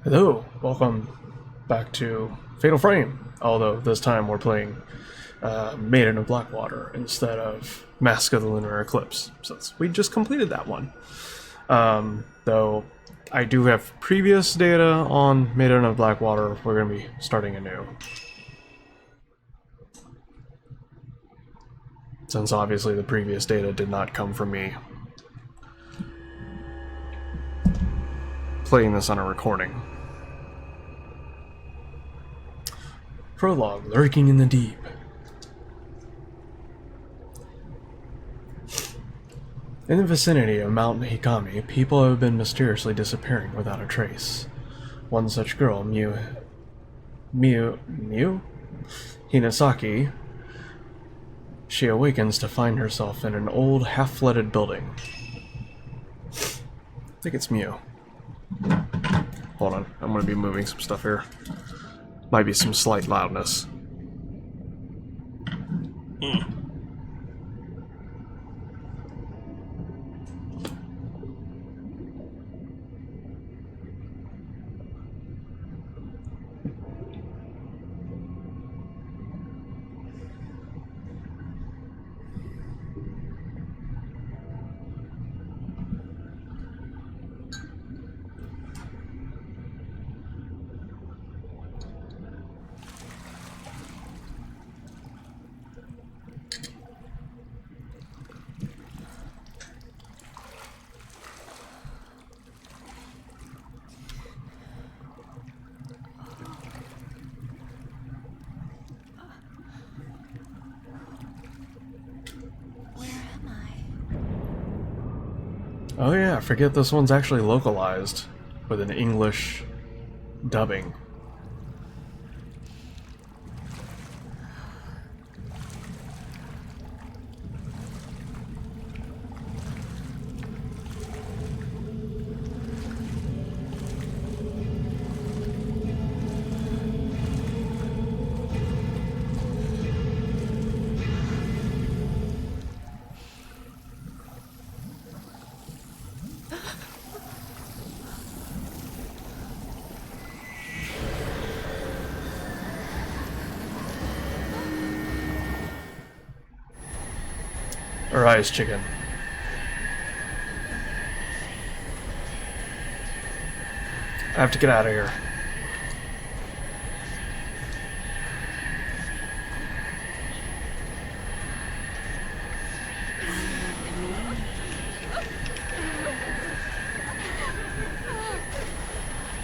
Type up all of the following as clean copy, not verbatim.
Hello, welcome back to Fatal Frame. Although this time we're playing Maiden of Blackwater instead of Mask of the Lunar Eclipse, since we just completed that one. Though I do have previous data on Maiden of Blackwater, we're going to be starting anew. Since obviously the previous data did not come from me playing this on a recording. Prologue, Lurking in the Deep. In the vicinity of Mount Hikami, people have been mysteriously disappearing without a trace. One such girl, Miu Hinasaki, she awakens to find herself in an old, half-flooded building. I think it's Miu. Hold on, I'm going to be moving some stuff here. Might be some slight loudness. Oh yeah, I forget this one's actually localized with an English dubbing. Or ice chicken. I have to get out of here.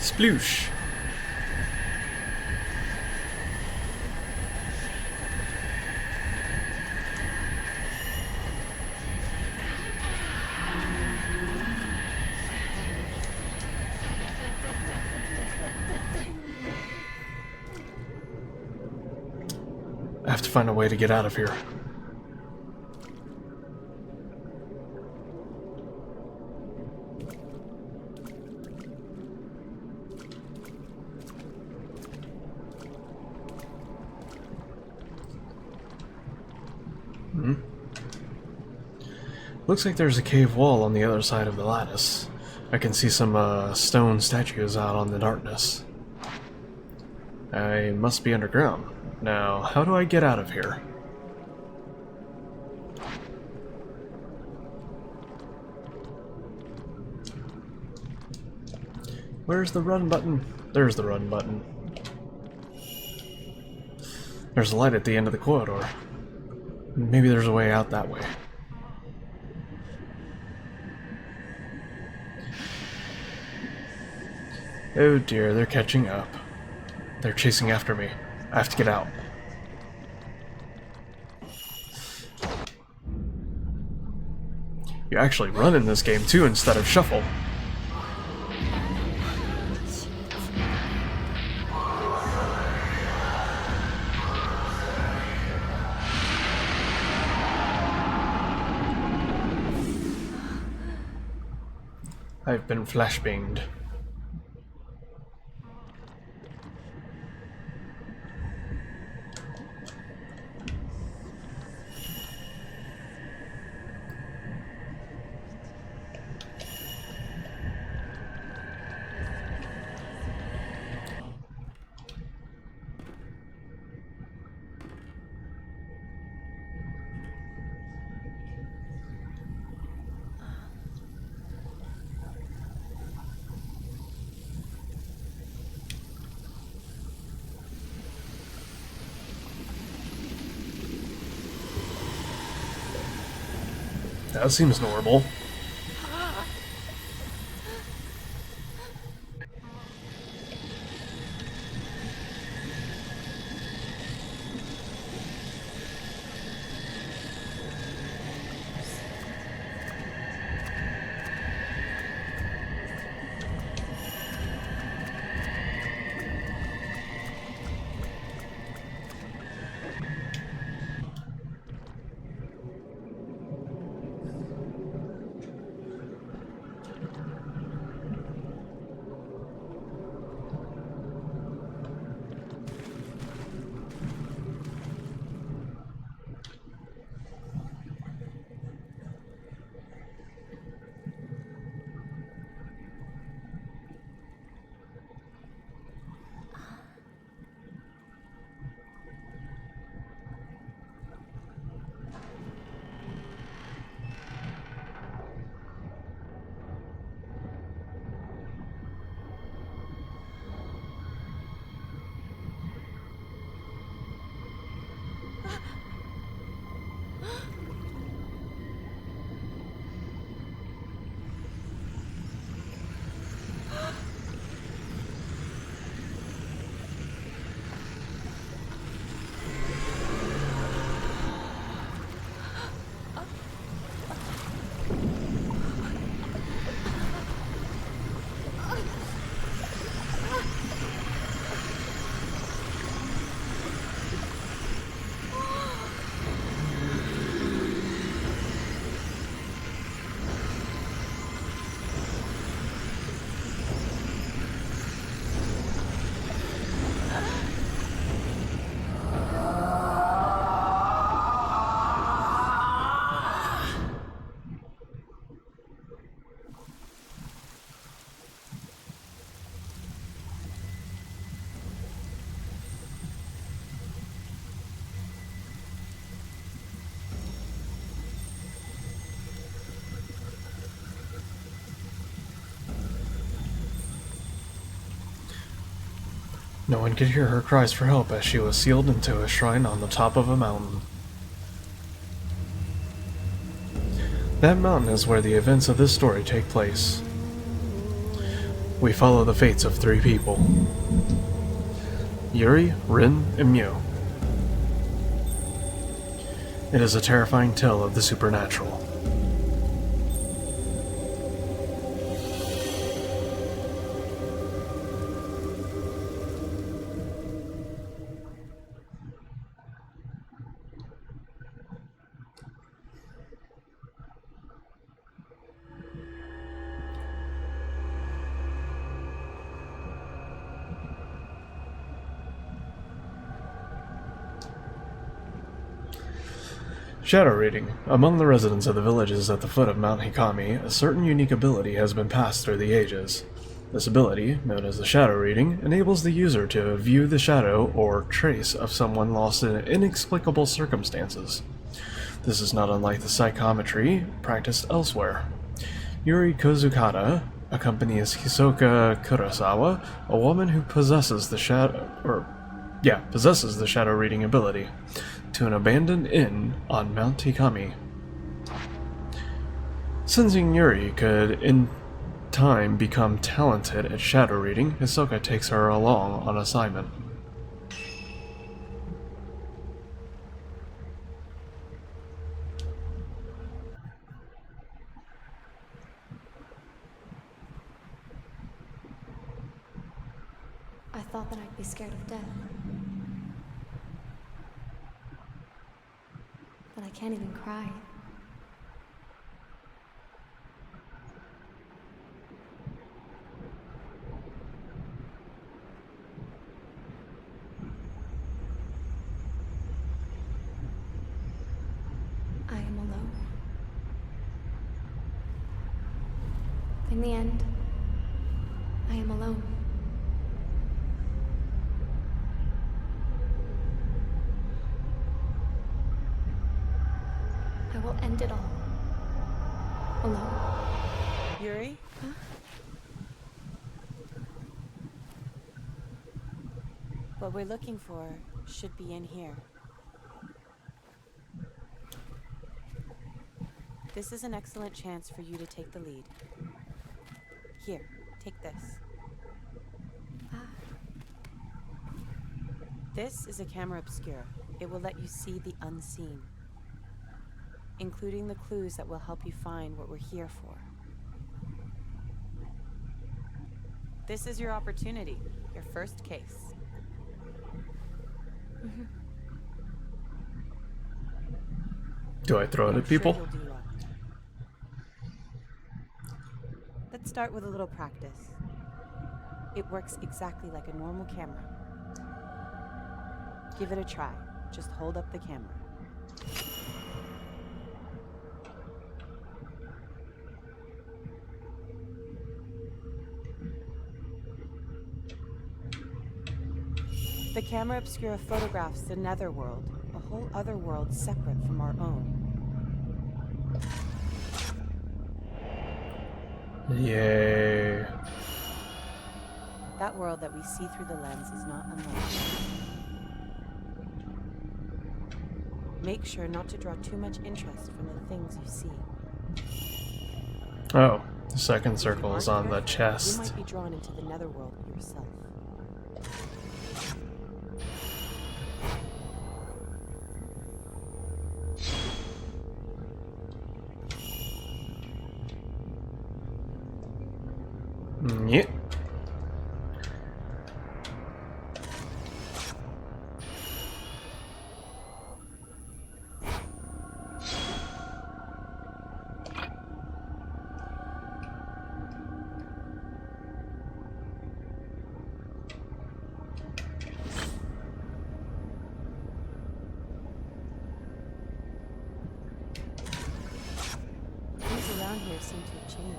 Sploosh. I have to find a way to get out of here. Looks like there's a cave wall on the other side of the lattice. I can see some stone statues out on the darkness. I must be underground. Now, how do I get out of here? Where's the run button? There's the run button. There's a light at the end of the corridor. Maybe there's a way out that way. Oh dear, they're catching up. They're chasing after me. I have to get out. You actually run in this game too instead of shuffle. I've been flashbanged. That seems normal. No one could hear her cries for help as she was sealed into a shrine on the top of a mountain. That mountain is where the events of this story take place. We follow the fates of 3 people: Yuri, Rin, and Mew. It is a terrifying tale of the supernatural. Shadow reading. Among the residents of the villages at the foot of Mount Hikami, a certain unique ability has been passed through the ages. This ability, known as the shadow reading, enables the user to view the shadow or trace of someone lost in inexplicable circumstances. This is not unlike the psychometry practiced elsewhere. Yuri Kozukata accompanies Hisoka Kurosawa, a woman who possesses the shadow reading ability, to an abandoned inn on Mount Hikami. Sensing Yuri could, in time, become talented at shadow reading, Hisoka takes her along on assignment. I thought that I'd be scared of death. But I can't even cry. I am alone. In the end, I am alone. I will end it all. Alone. Yuri? Huh? What we're looking for should be in here. This is an excellent chance for you to take the lead. Here, take this. This is a camera obscura. It will let you see the unseen, including the clues that will help you find what we're here for. This is your opportunity, your first case. Do I throw it I'm at people? sure you'll do well. Let's start with a little practice. It works exactly like a normal camera. Give it a try. Just hold up the camera. The camera obscura photographs the netherworld, a whole other world separate from our own. Yay. That world that we see through the lens is not unlike. Make sure not to draw too much interest from the things you see. Oh, the second circle If is you on the aren't careful, chest. You might be drawn into the netherworld yourself. Yep. Things around here seem to have changed.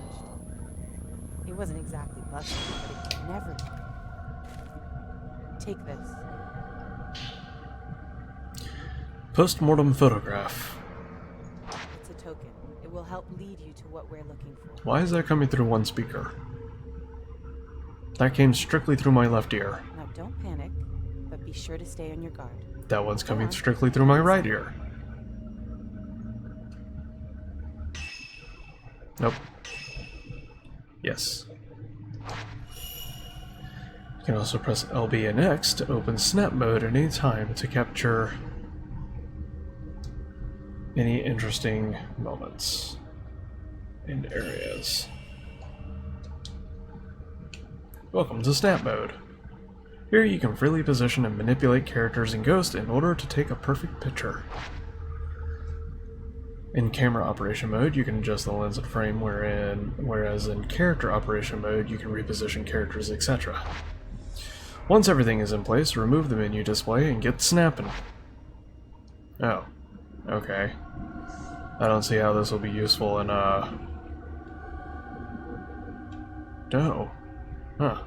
It wasn't exactly bustling, but it could never be. Take this. Post-mortem photograph. It's a token. It will help lead you to what we're looking for. Why is that coming through one speaker? That came strictly through my left ear. Now don't panic, but be sure to stay on your guard. That one's Go coming on. strictly through my right ear. Nope. Yes. You can also press LB and X to open snap mode at any time to capture any interesting moments and areas. Welcome to snap mode. Here you can freely position and manipulate characters and ghosts in order to take a perfect picture. In camera operation mode, you can adjust the lens and frame, whereas in character operation mode, you can reposition characters, etc. Once everything is in place, remove the menu display and get snapping. Oh, okay. I don't see how this will be useful in, No. Huh.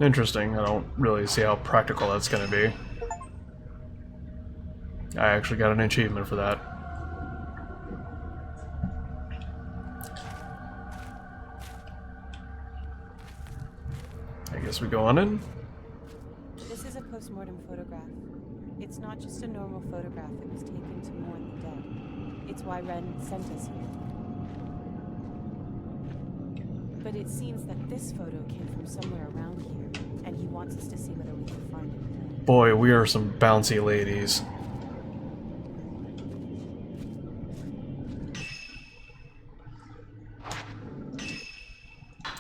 Interesting. I don't really see how practical that's going to be. I actually got an achievement for that. I guess we go on in. This is a post-mortem photograph. It's not just a normal photograph. It was taken to mourn the dead. It's why Ren sent us here. But it seems that this photo came from somewhere around here, and he wants us to see whether we can find it. Boy, we are some bouncy ladies.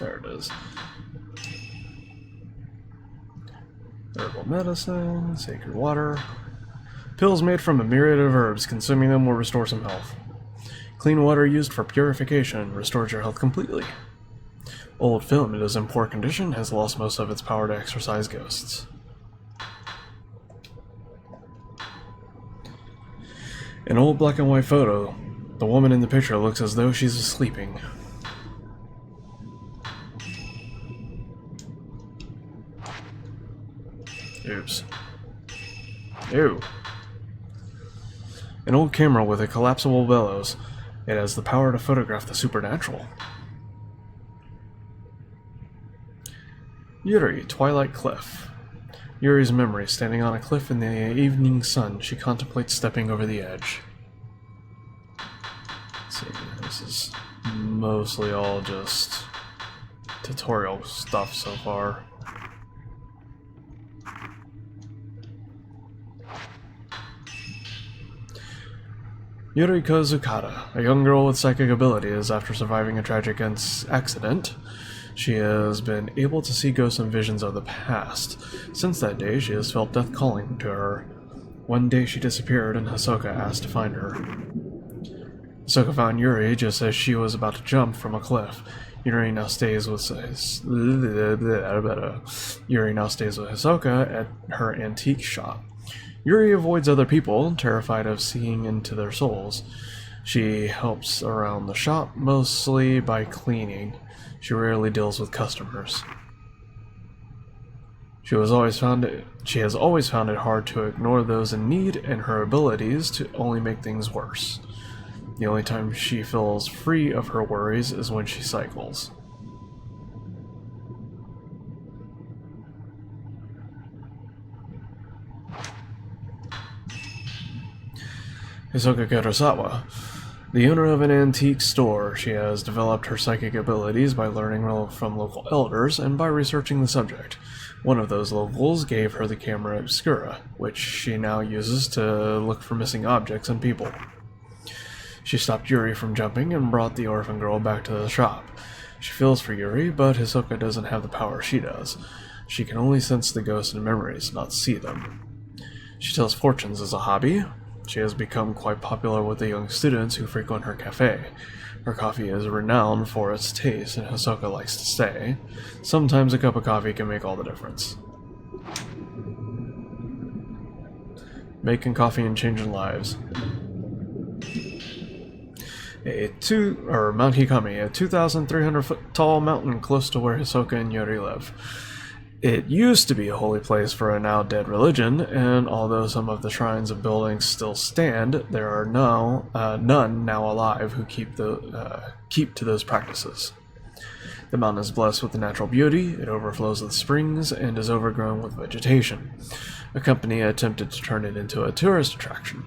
There it is. Herbal medicine, sacred water. Pills made from a myriad of herbs. Consuming them will restore some health. Clean water used for purification restores your health completely. Old film, it is in poor condition, has lost most of its power to exorcise ghosts. An old black and white photo. The woman in the picture looks as though she's sleeping. Oops. Ew. An old camera with a collapsible bellows. It has the power to photograph the supernatural. Yuri, Twilight Cliff. Yuri's memory, standing on a cliff in the evening sun, she contemplates stepping over the edge. Let's see, this is mostly all just tutorial stuff so far. Yuriko Zukata, a young girl with psychic abilities. After surviving a tragic accident, she has been able to see ghosts and visions of the past. Since that day, she has felt death calling to her. One day she disappeared and Hisoka asked to find her. Hisoka found Yuri just as she was about to jump from a cliff. Yuri now stays with Hisoka at her antique shop. Yuri avoids other people, terrified of seeing into their souls. She helps around the shop, mostly by cleaning. She rarely deals with customers. She has always found it hard to ignore those in need, and her abilities to only make things worse. The only time she feels free of her worries is when she cycles. Hisoka Kurosawa. The owner of an antique store, she has developed her psychic abilities by learning from local elders and by researching the subject. One of those locals gave her the camera obscura, which she now uses to look for missing objects and people. She stopped Yuri from jumping and brought the orphan girl back to the shop. She feels for Yuri, but Hisoka doesn't have the power she does. She can only sense the ghosts and memories, not see them. She tells fortunes as a hobby. She has become quite popular with the young students who frequent her cafe. Her coffee is renowned for its taste, and Hisoka likes to say, sometimes a cup of coffee can make all the difference. Making coffee and changing lives. Mount Hikami, a 2,300 foot tall mountain close to where Hisoka and Yuri live. It used to be a holy place for a now dead religion, and although some of the shrines and buildings still stand, there are none now alive who keep to those practices. The mountain is blessed with natural beauty, it overflows with springs, and is overgrown with vegetation. A company attempted to turn it into a tourist attraction.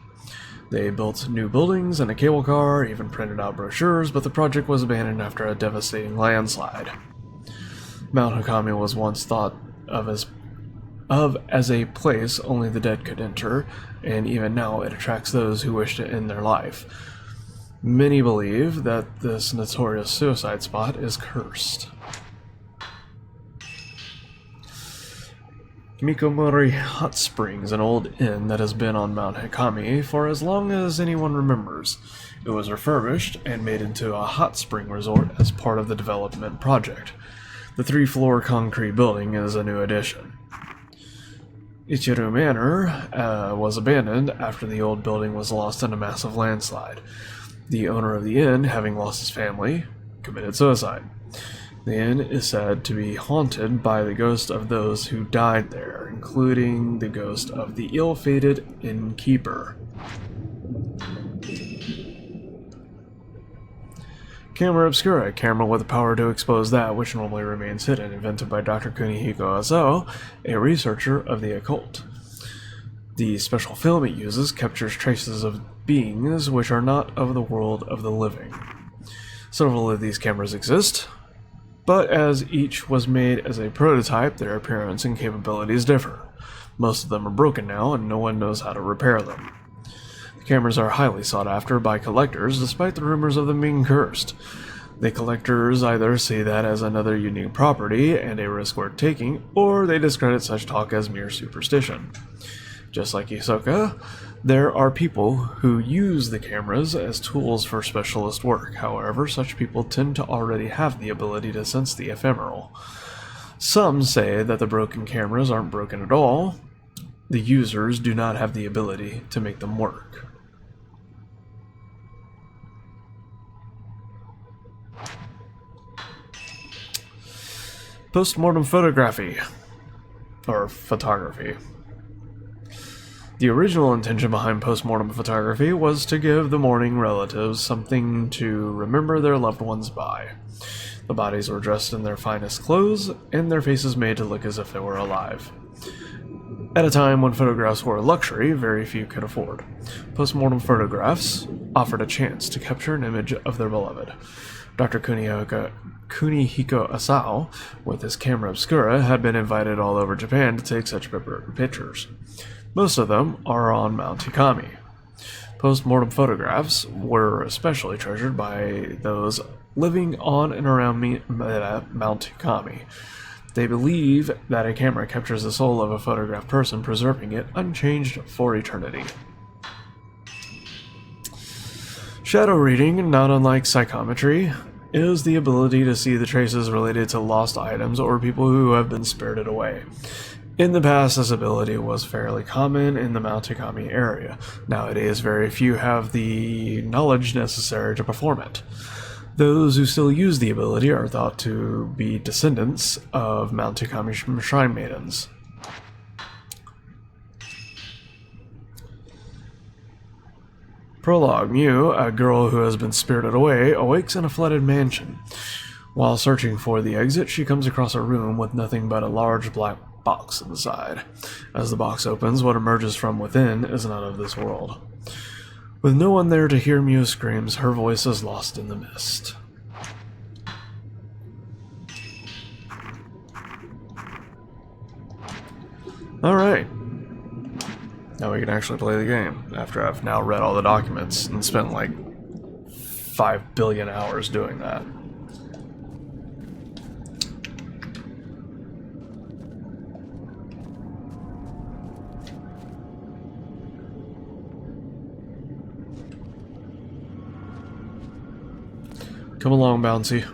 They built new buildings and a cable car, even printed out brochures, but the project was abandoned after a devastating landslide. Mount Hikami was once thought of as a place only the dead could enter, and even now it attracts those who wish to end their life. Many believe that this notorious suicide spot is cursed. Mikomori Hot Springs, an old inn that has been on Mount Hikami for as long as anyone remembers. It was refurbished and made into a hot spring resort as part of the development project. The 3-floor concrete building is a new addition. Ichiru Manor was abandoned after the old building was lost in a massive landslide. The owner of the inn, having lost his family, committed suicide. The inn is said to be haunted by the ghost of those who died there, including the ghost of the ill-fated innkeeper. Camera obscura, a camera with the power to expose that which normally remains hidden, invented by Dr. Kunihiko Azo, a researcher of the occult. The special film it uses captures traces of beings which are not of the world of the living. Several of these cameras exist, but as each was made as a prototype, their appearance and capabilities differ. Most of them are broken now, and no one knows how to repair them. Cameras are highly sought after by collectors, despite the rumors of them being cursed. The collectors either see that as another unique property and a risk worth taking, or they discredit such talk as mere superstition. Just like Hisoka, there are people who use the cameras as tools for specialist work. However, such people tend to already have the ability to sense the ephemeral. Some say that the broken cameras aren't broken at all. The users do not have the ability to make them work. Postmortem photography, or photography. The original intention behind postmortem photography was to give the mourning relatives something to remember their loved ones by. The bodies were dressed in their finest clothes, and their faces made to look as if they were alive. At a time when photographs were a luxury very few could afford. Postmortem photographs offered a chance to capture an image of their beloved. Dr. Kunihiko Asao, with his camera obscura, had been invited all over Japan to take such pictures. Most of them are on Mount Hikami. Post-mortem photographs were especially treasured by those living on and around Mount Hikami. They believe that a camera captures the soul of a photographed person, preserving it unchanged for eternity. Shadow reading, not unlike psychometry, is the ability to see the traces related to lost items or people who have been spirited away. In the past, this ability was fairly common in the Mount Hikami area. Nowadays, very few have the knowledge necessary to perform it. Those who still use the ability are thought to be descendants of Mount Hikami Shrine Maidens. Prologue. Mew, a girl who has been spirited away, awakes in a flooded mansion. While searching for the exit, she comes across a room with nothing but a large black box inside. As the box opens, what emerges from within is not of this world. With no one there to hear Mew's screams, her voice is lost in the mist. Alright. Now we can actually play the game, after I've now read all the documents and spent like 5 billion hours doing that. Come along, Bouncy.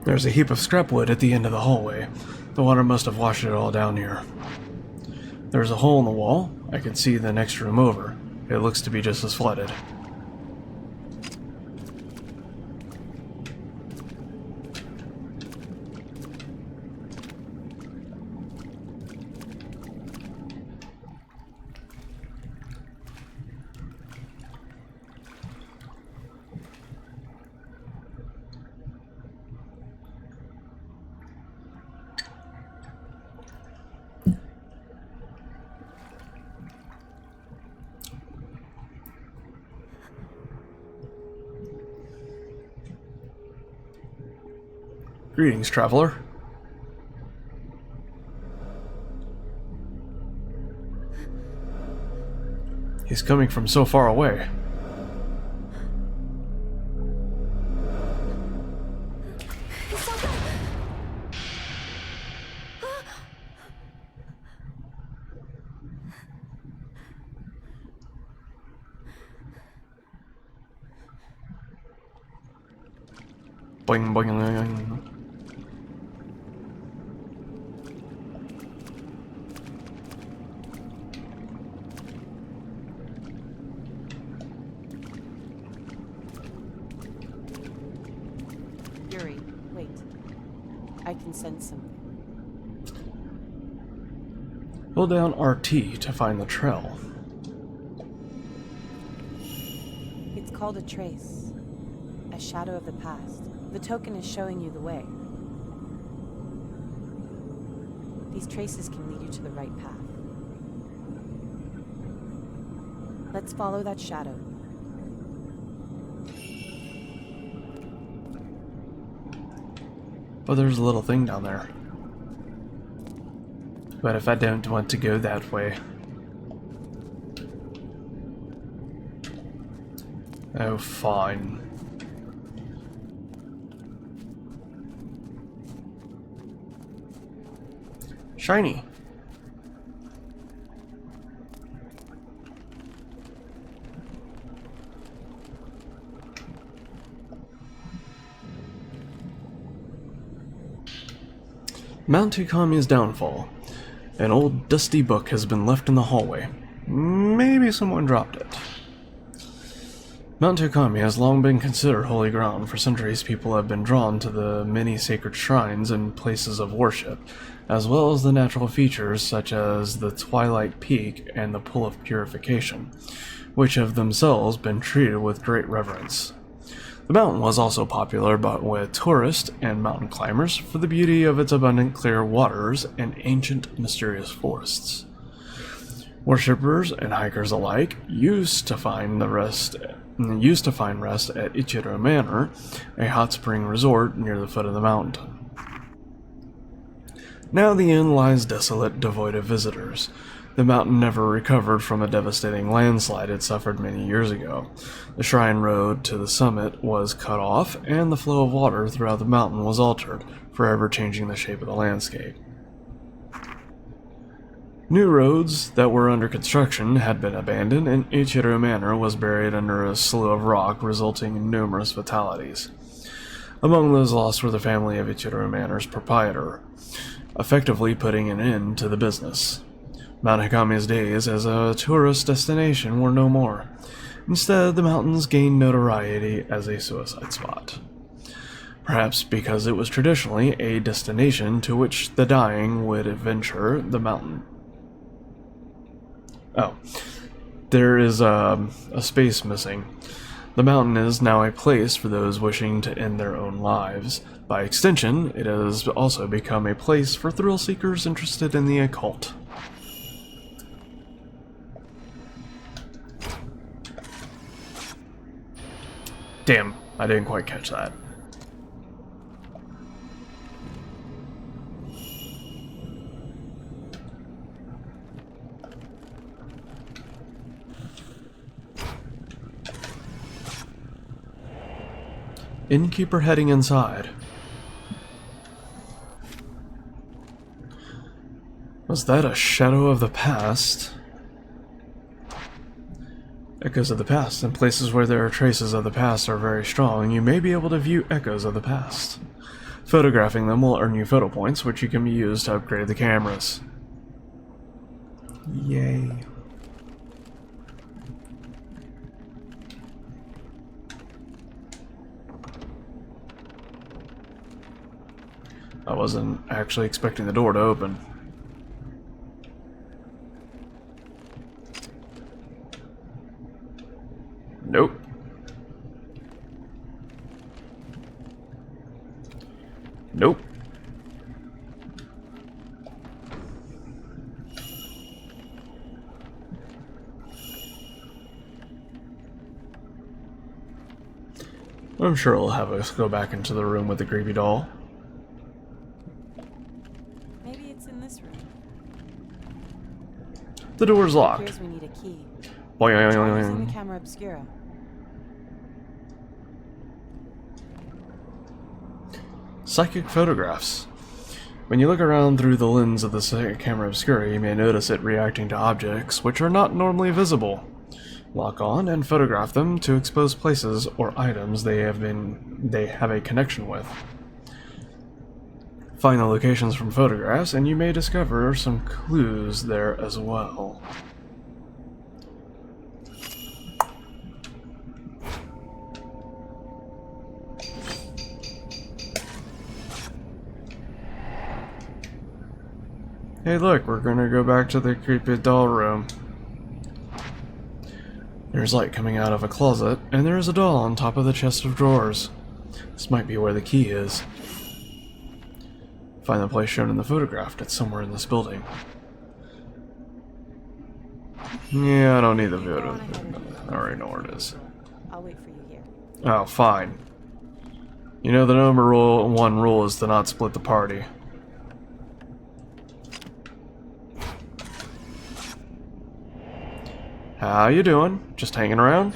There's a heap of scrap wood at the end of the hallway. The water must have washed it all down here. There's a hole in the wall. I can see the next room over. It looks to be just as flooded. Greetings, traveler. He's coming from so far away. Boing, boing, boing. Yuri, wait. I can sense something. Hold down RT to find the trail. It's called a trace. A shadow of the past. The token is showing you the way. These traces can lead you to the right path. Let's follow that shadow. But there's a little thing down there. But if I don't want to go that way... Oh, fine. Shiny. Mount Tukami's downfall. An old dusty book has been left in the hallway. Maybe someone dropped it. Mount Tukami has long been considered holy ground. For centuries, people have been drawn to the many sacred shrines and places of worship, as well as the natural features such as the Twilight Peak and the Pool of Purification, which have themselves been treated with great reverence. The mountain was also popular with tourists and mountain climbers for the beauty of its abundant clear waters and ancient mysterious forests. Worshippers and hikers alike used to find rest at Ichiro Manor, a hot spring resort near the foot of the mountain. Now the inn lies desolate, devoid of visitors. The mountain never recovered from a devastating landslide it suffered many years ago. The shrine road to the summit was cut off, and the flow of water throughout the mountain was altered, forever changing the shape of the landscape. New roads that were under construction had been abandoned, and Ichiro Manor was buried under a slough of rock, resulting in numerous fatalities. Among those lost were the family of Ichiro Manor's proprietor, effectively putting an end to the business. Mount Hikami's days as a tourist destination were no more. Instead, the mountains gained notoriety as a suicide spot. Perhaps because it was traditionally a destination to which the dying would venture the mountain. Oh, there is a space missing. The mountain is now a place for those wishing to end their own lives. By extension, it has also become a place for thrill seekers interested in the occult. Damn, I didn't quite catch that. Innkeeper heading inside. Was that a shadow of the past? Echoes of the past. In places where there are traces of the past are very strong, you may be able to view echoes of the past. Photographing them will earn you photo points, which you can use to upgrade the cameras. Yay. I wasn't actually expecting the door to open. Nope. Nope. I'm sure it'll have us go back into the room with the creepy doll. Maybe it's in this room. The door's locked. Here's we need a key. Boing. Using the camera obscura. Psychic photographs. When you look around through the lens of the camera obscura, you may notice it reacting to objects which are not normally visible. Lock on and photograph them to expose places or items they have a connection with. Find the locations from photographs, and you may discover some clues there as well. Hey look, we're gonna go back to the creepy doll room. There's light coming out of a closet, and there is a doll on top of the chest of drawers. This might be where the key is. Find the place shown in the photograph. It's somewhere in this building. Yeah, I don't need the photo. I already know where it is. I'll wait for you here. Oh, fine. You know the number one rule is to not split the party. How you doing? Just hanging around?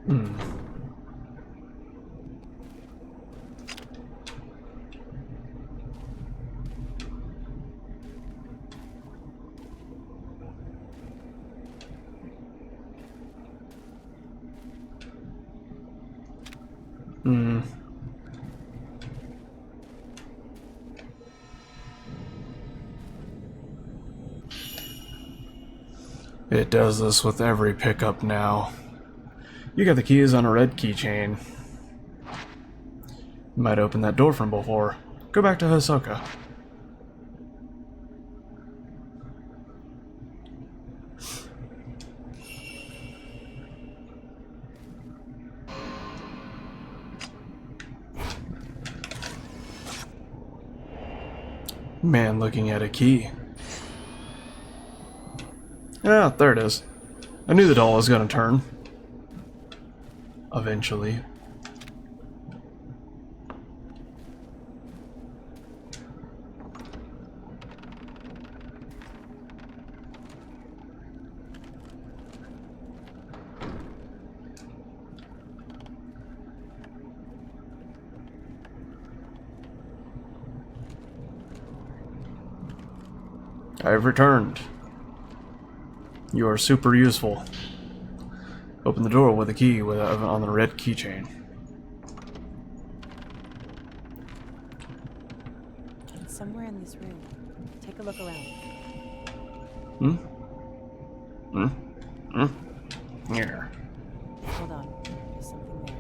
Hmm. Hmm. It does this with every pickup now. You got the keys on a red keychain. Might open that door from before. Go back to Hisoka. Man looking at a key. Ah, there it is. I knew the doll was gonna turn. Eventually. I've returned. You are super useful. Open the door with a key on the red keychain. It's somewhere in this room. Take a look around. Hmm? Hmm? Hmm? Here. Hold on. There's something there.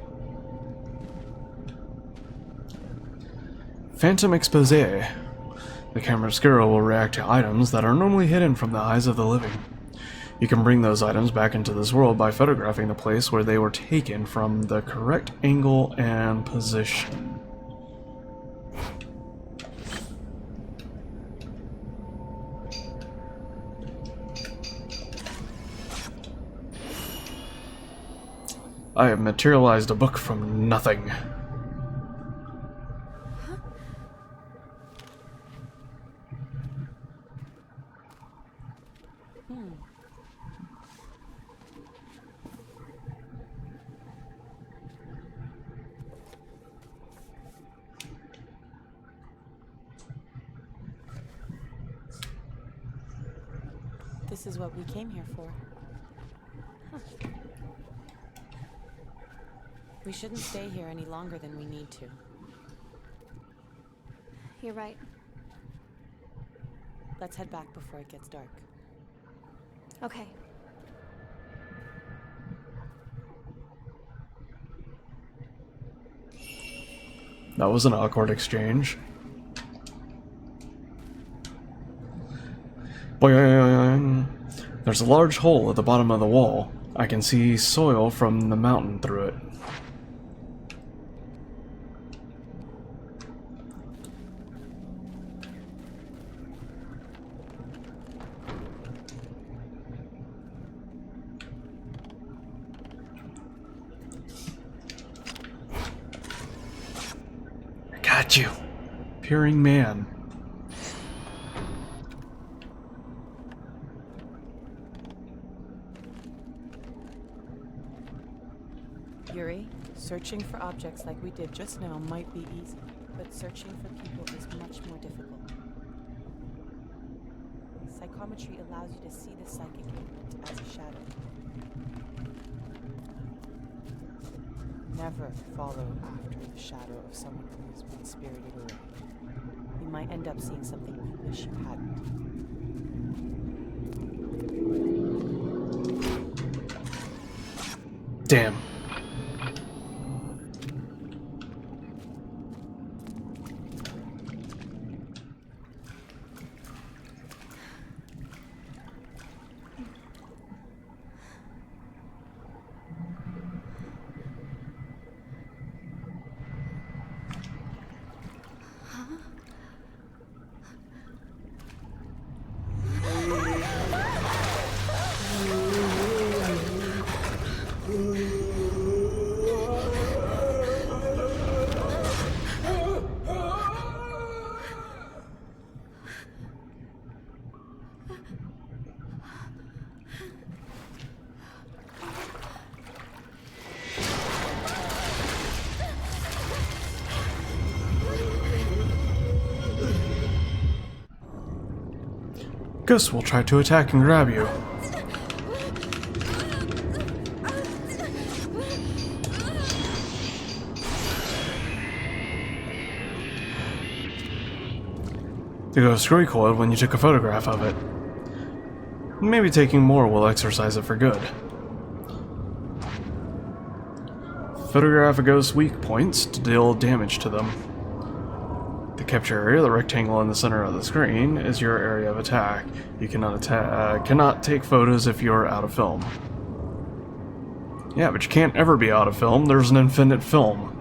Phantom expose. The camera obscura will react to items that are normally hidden from the eyes of the living. You can bring those items back into this world by photographing the place where they were taken from the correct angle and position. I have materialized a book from nothing. This is what we came here for. Huh. We shouldn't stay here any longer than we need to. You're right. Let's head back before it gets dark. Okay. That was an awkward exchange. Boing. There's a large hole at the bottom of the wall. I can see soil from the mountain through it. I got you. Peering man. Yuri, searching for objects like we did just now might be easy, but searching for people is much more difficult. Psychometry allows you to see the psychic movement as a shadow. Never follow after the shadow of someone who has been spirited away. You might end up seeing something you wish you hadn't. Damn. Ghosts will try to attack and grab you. The ghost recoiled when you took a photograph of it. Maybe taking more will exorcise it for good. Photograph a ghost's weak points to deal damage to them. The capture area, the rectangle in the center of the screen, is your area of attack. You cannot take photos if you're out of film. Yeah, but you can't ever be out of film. There's an infinite film.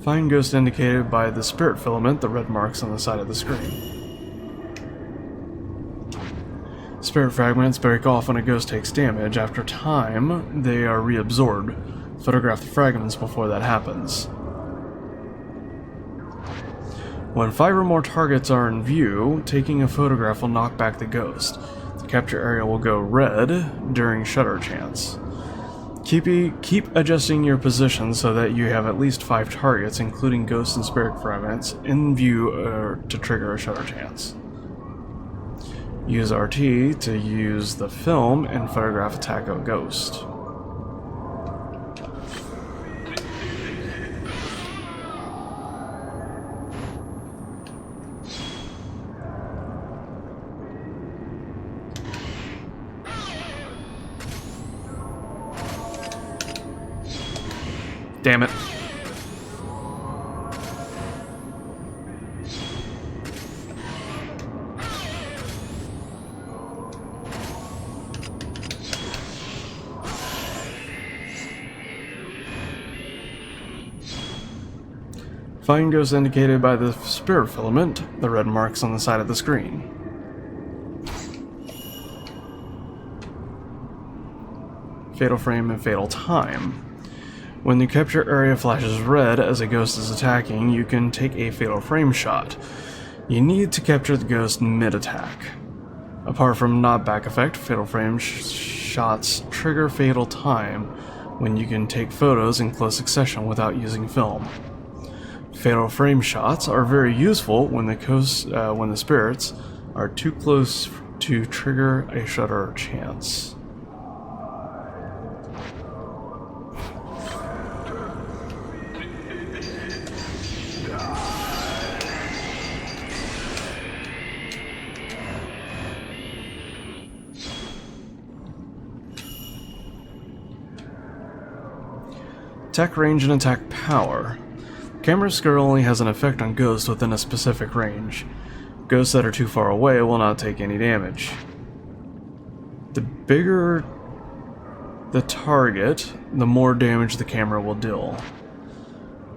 Find ghost indicated by the spirit filament, the red marks on the side of the screen. Spirit fragments break off when a ghost takes damage. After time, they are reabsorbed. Photograph the fragments before that happens. When 5 or more targets are in view, taking a photograph will knock back the ghost. The capture area will go red during shutter chance. Keep adjusting your position so that you have at least 5 targets, including ghosts and spirit fragments, in view to trigger a shutter chance. Use RT to use the film and photograph attack of a ghost. Damn it. Find ghosts indicated by the spirit filament, the red marks on the side of the screen. Fatal frame and fatal time. When the capture area flashes red as a ghost is attacking, you can take a fatal frame shot. You need to capture the ghost mid-attack. Apart from knockback effect, fatal frame shots trigger fatal time when you can take photos in close succession without using film. Fatal frame shots are very useful when the spirits are too close to trigger a shutter chance. Attack range and attack power. Camera skill only has an effect on ghosts within a specific range. Ghosts that are too far away will not take any damage. The bigger the target, the more damage the camera will deal.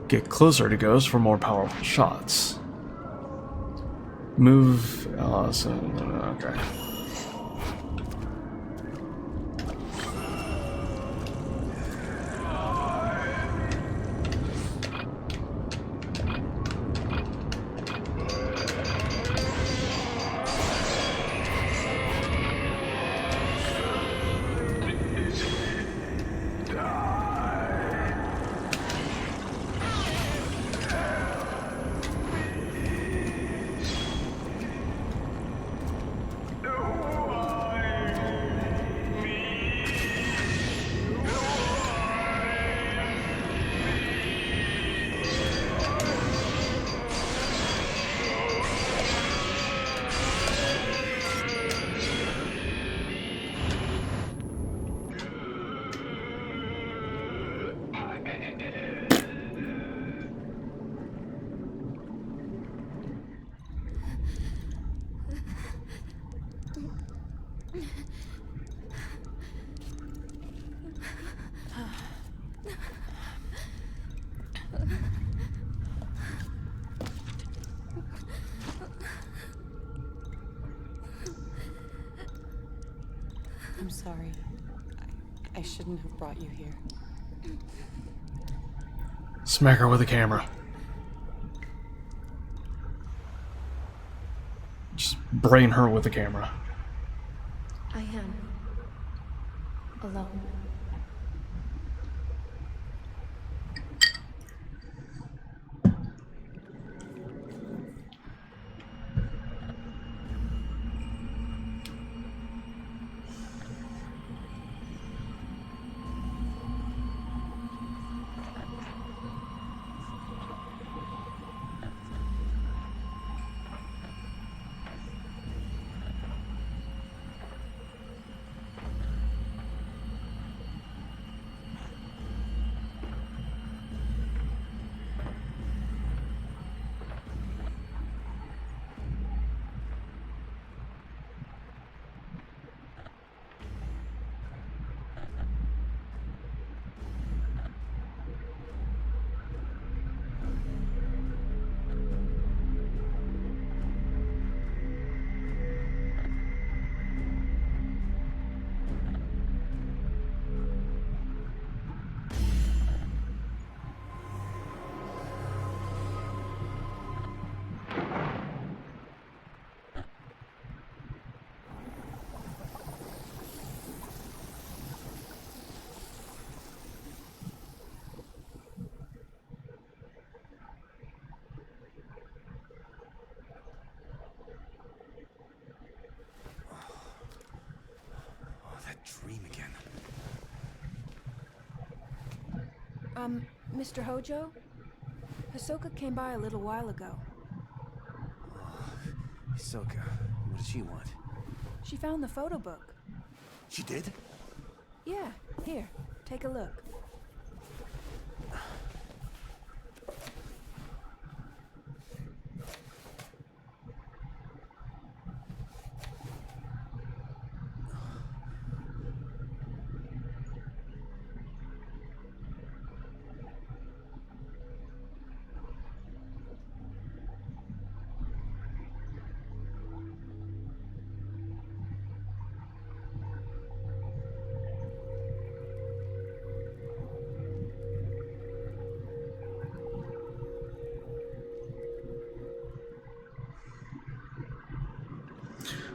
Get closer to ghosts for more powerful shots. Move... okay. I'm sorry. I shouldn't have brought you here. Smack her with a camera. Just brain her with a camera. I am alone. Dream again. Mr. Hojo? Hisoka came by a little while ago. Hisoka, what did she want? She found the photo book. She did? Yeah, here, take a look.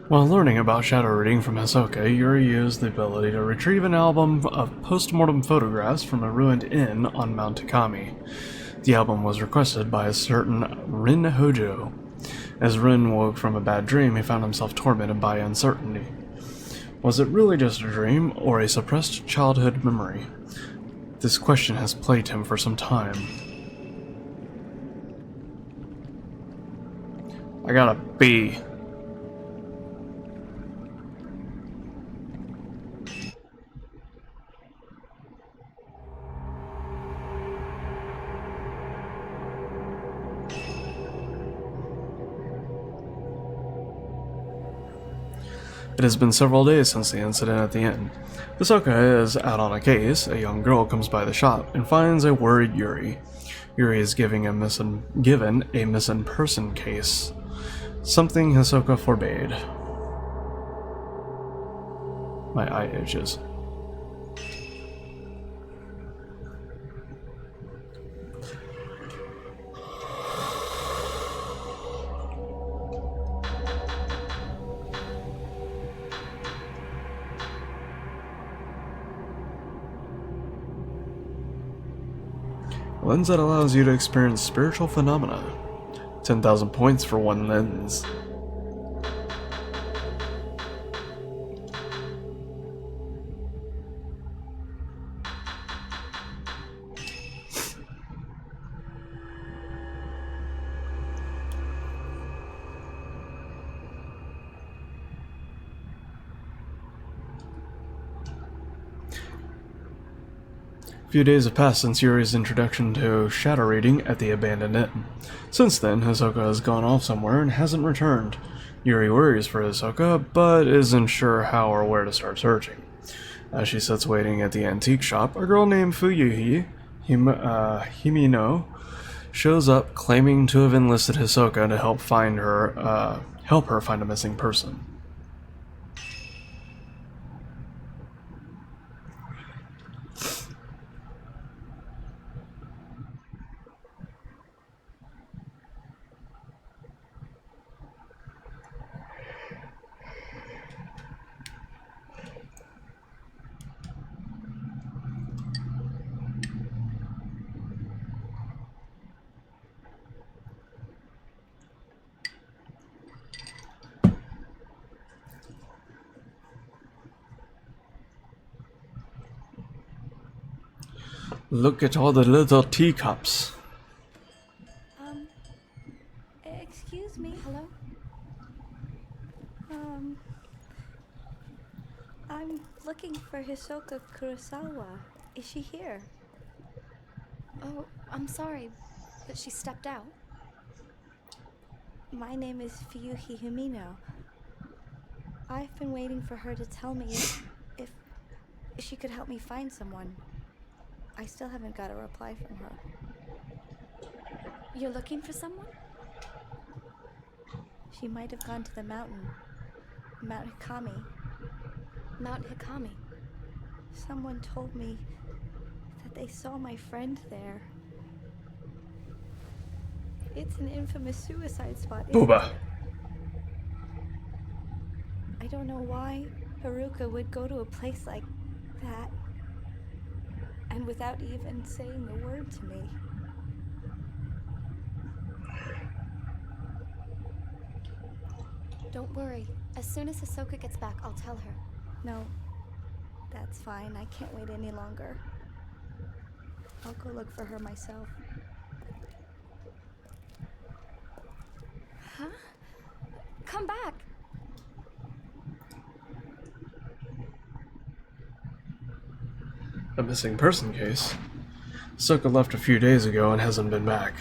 While learning about shadow reading from Hisoka, Yuri used the ability to retrieve an album of post-mortem photographs from a ruined inn on Mount Takami. The album was requested by a certain Rin Hojo. As Rin woke from a bad dream, he found himself tormented by uncertainty. Was it really just a dream, or a suppressed childhood memory? This question has plagued him for some time. I got a B. It has been several days since the incident at the inn. Hisoka is out on a case. A young girl comes by the shop and finds a worried Yuri. Yuri is given a missing person case, something Hisoka forbade. My eye itches. Lens that allows you to experience spiritual phenomena. 10,000 points for one lens. A few days have passed since Yuri's introduction to shadow reading at the abandoned inn. Since then, Hisoka has gone off somewhere and hasn't returned. Yuri worries for Hisoka, but isn't sure how or where to start searching. As she sits waiting at the antique shop, a girl named Fuyuhi Himino shows up, claiming to have enlisted Hisoka to help her find a missing person. Look at all the little teacups. Excuse me. Hello? I'm looking for Hisoka Kurosawa. Is she here? Oh, I'm sorry, but she stepped out. My name is Fuyuhi Himino. I've been waiting for her to tell me if she could help me find someone. I still haven't got a reply from her. You're looking for someone? She might have gone to the mountain. Mount Hikami. Mount Hikami. Someone told me that they saw my friend there. It's an infamous suicide spot, isn't Booba. it? I don't know why Haruka would go to a place like that, and without even saying a word to me. Don't worry. As soon as Hisoka gets back, I'll tell her. No, that's fine. I can't wait any longer. I'll go look for her myself. Huh? Come back! A missing person case. Hisoka left a few days ago and hasn't been back.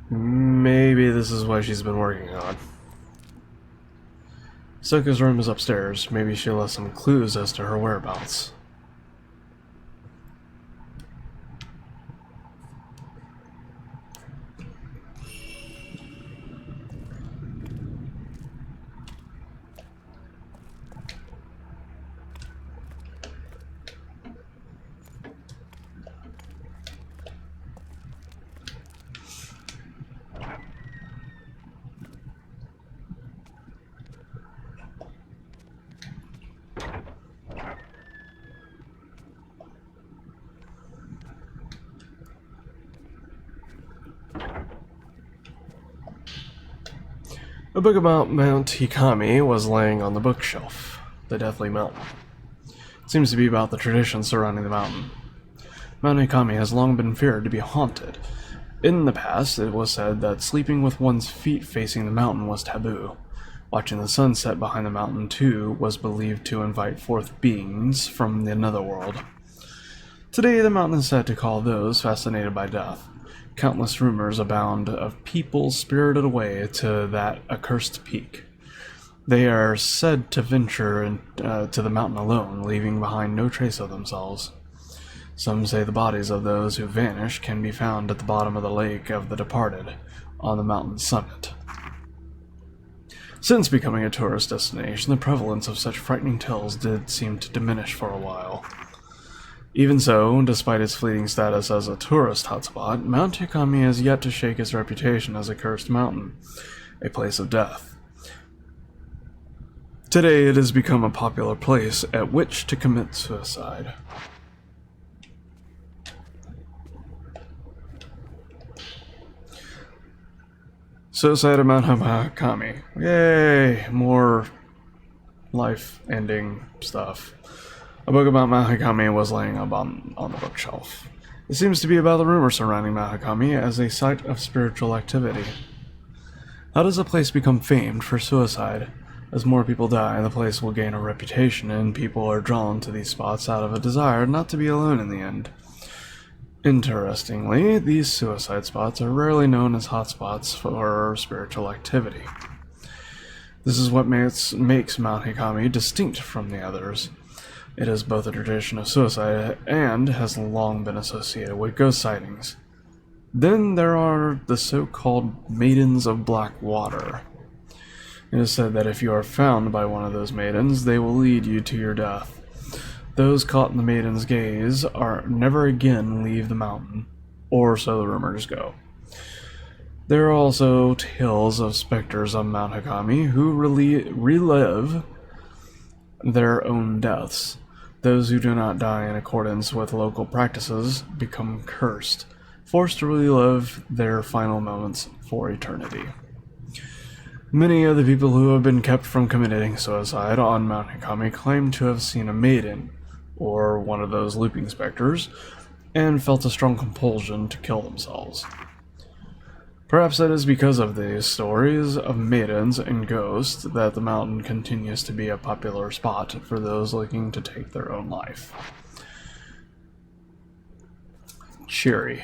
Maybe this is what she's been working on. Hisoka's room is upstairs. Maybe she left some clues as to her whereabouts. A book about Mount Hikami was laying on the bookshelf, the Deathly Mountain. It seems to be about the traditions surrounding the mountain. Mount Hikami has long been feared to be haunted. In the past, it was said that sleeping with one's feet facing the mountain was taboo. Watching the sun set behind the mountain, too, was believed to invite forth beings from the netherworld. Today, the mountain is said to call those fascinated by death. Countless rumors abound of people spirited away to that accursed peak. They are said to venture to the mountain alone, leaving behind no trace of themselves. Some say the bodies of those who vanish can be found at the bottom of the lake of the departed, on the mountain's summit. Since becoming a tourist destination, the prevalence of such frightening tales did seem to diminish for a while. Even so, despite its fleeting status as a tourist hotspot, Mount Hikami has yet to shake its reputation as a cursed mountain, a place of death. Today it has become a popular place at which to commit suicide. Suicide at Mount Hikami. Yay! More life-ending stuff. A book about Mount Hikami was laying up on the bookshelf. It seems to be about the rumors surrounding Mount Hikami as a site of spiritual activity. How does a place become famed for suicide? As more people die, the place will gain a reputation, and people are drawn to these spots out of a desire not to be alone in the end. Interestingly, these suicide spots are rarely known as hotspots for spiritual activity. This is what makes Mount Hikami distinct from the others. It is both a tradition of suicide and has long been associated with ghost sightings. Then there are the so-called Maidens of Black Water. It is said that if you are found by one of those maidens, they will lead you to your death. Those caught in the maiden's gaze are never again leave the mountain, or so the rumors go. There are also tales of specters on Mount Hikami who relive their own deaths. Those who do not die in accordance with local practices become cursed, forced to relive their final moments for eternity. Many of the people who have been kept from committing suicide on Mount Hikami claim to have seen a maiden, or one of those looping specters, and felt a strong compulsion to kill themselves. Perhaps it is because of these stories of maidens and ghosts that the mountain continues to be a popular spot for those looking to take their own life. Cheery.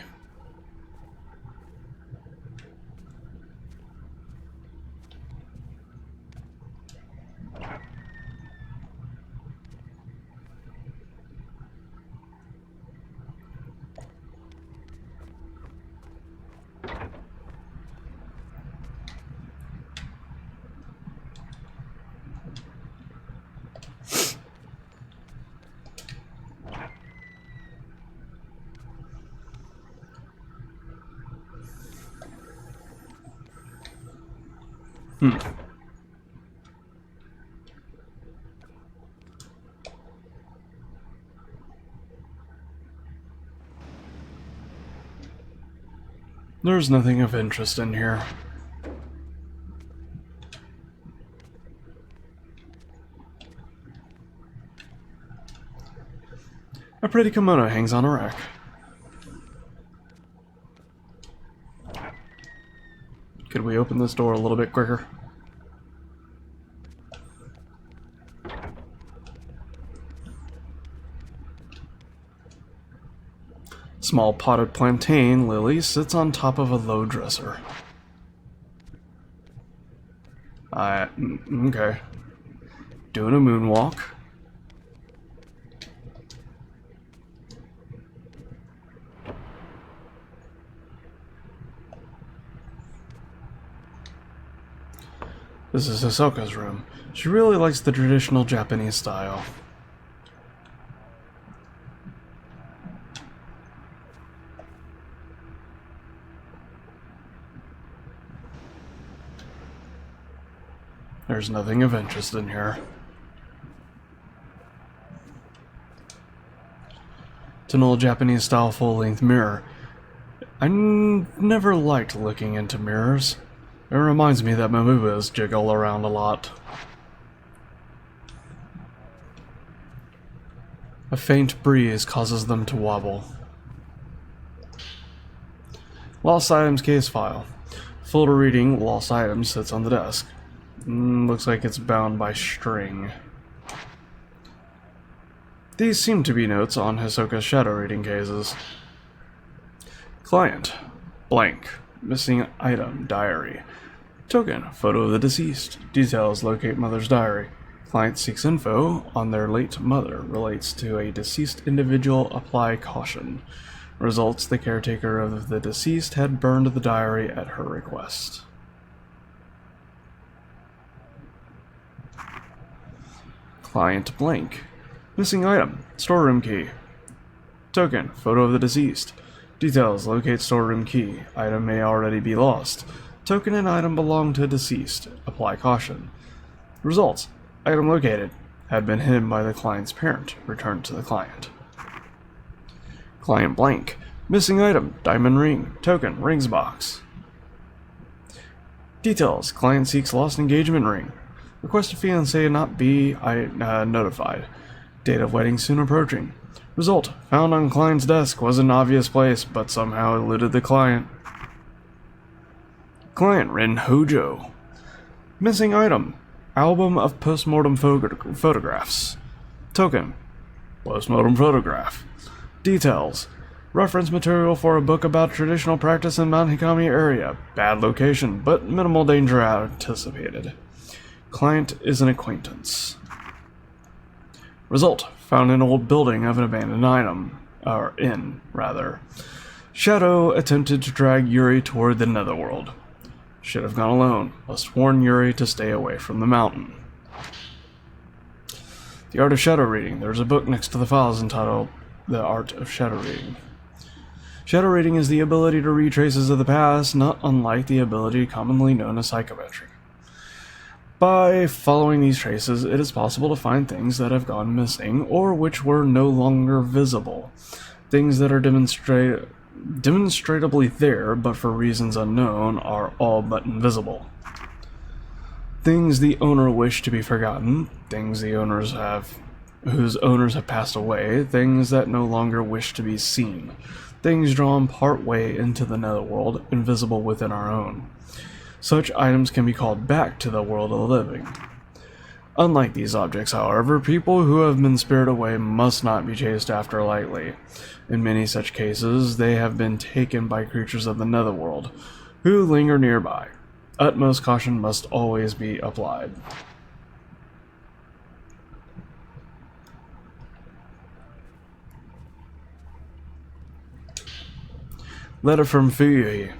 There's nothing of interest in here. A pretty kimono hangs on a rack. Could we open this door a little bit quicker? Small potted plantain lily sits on top of a low dresser. Okay. Doing a moonwalk. This is Hisoka's room. She really likes the traditional Japanese style. There's nothing of interest in here. It's an old Japanese-style full-length mirror. I never liked looking into mirrors. It reminds me that my moobas jiggle around a lot. A faint breeze causes them to wobble. Lost items case file. Folder reading lost items sits on the desk. Looks like it's bound by string. These seem to be notes on Hisoka's shadow reading cases. Client. Blank. Missing item. Diary. Token. Photo of the deceased. Details. Locate mother's diary. Client seeks info on their late mother. Relates to a deceased individual. Apply caution. Results. The caretaker of the deceased had burned the diary at her request. Client blank. Missing item. Storeroom key. Token. Photo of the deceased. Details. Locate storeroom key. Item may already be lost. Token and item belong to deceased. Apply caution. Results. Item located. Had been hidden by the client's parent. Returned to the client. Client blank. Missing item. Diamond ring. Token. Rings box. Details. Client seeks lost engagement ring. Requested fiancé not be notified. Date of wedding soon approaching. Result. Found on client's desk was an obvious place, but somehow eluded the client. Client Ren Hojo. Missing item. Album of postmortem photographs. Token. Postmortem photograph. Details. Reference material for a book about traditional practice in Mount Hikami area. Bad location, but minimal danger anticipated. Client is an acquaintance. Result. Found an old building of an abandoned item. Or inn, rather. Shadow attempted to drag Yuri toward the netherworld. Should have gone alone. Must warn Yuri to stay away from the mountain. The Art of Shadow Reading. There's a book next to the files entitled The Art of Shadow Reading. Shadow reading is the ability to read traces of the past, not unlike the ability commonly known as psychometry. By following these traces, it is possible to find things that have gone missing or which were no longer visible. Things that are demonstrably there, but for reasons unknown, are all but invisible. Things the owner wished to be forgotten, things the owners have whose owners have passed away, things that no longer wish to be seen, things drawn part way into the netherworld, invisible within our own. Such items can be called back to the world of the living. Unlike these objects, however, people who have been spirited away must not be chased after lightly. In many such cases, they have been taken by creatures of the netherworld, who linger nearby. Utmost caution must always be applied. Letter from Fuyuhi.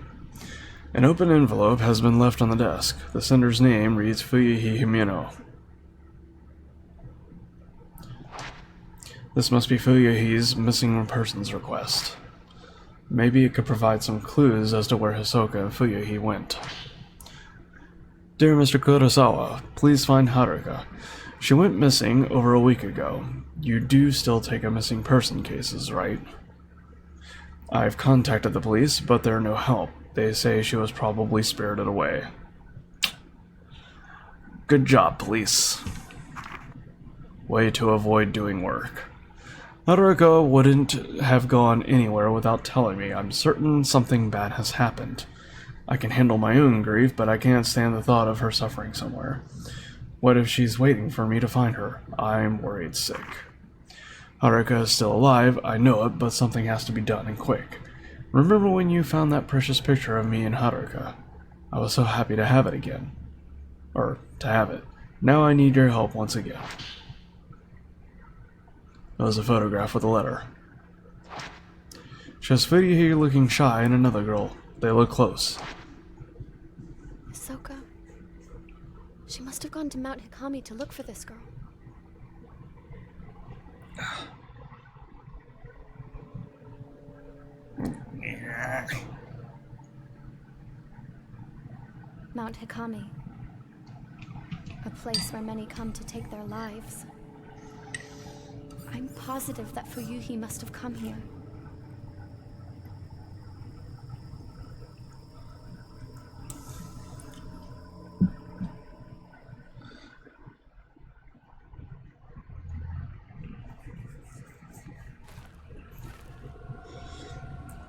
An open envelope has been left on the desk. The sender's name reads Fuyuhi Himeno. This must be Fuyuhi's missing persons request. Maybe it could provide some clues as to where Hisoka and Fuyuhi went. Dear Mr. Kurosawa, please find Haruka. She went missing over a week ago. You do still take up missing person cases, right? I've contacted the police, but they're no help. They say she was probably spirited away. Good job, police. Way to avoid doing work. Haruka wouldn't have gone anywhere without telling me. I'm certain something bad has happened. I can handle my own grief, but I can't stand the thought of her suffering somewhere. What if she's waiting for me to find her? I'm worried sick. Haruka is still alive, I know it, but something has to be done and quick. Remember when you found that precious picture of me and Haruka? I was so happy to have it again. Or, to have it. Now I need your help once again. That was a photograph with a letter. Shows Fuyuhi looking shy and another girl. They look close. Hisoka. She must have gone to Mount Hikami to look for this girl. Mount Hikami. A place where many come to take their lives. I'm positive that Fuyuhi must have come here.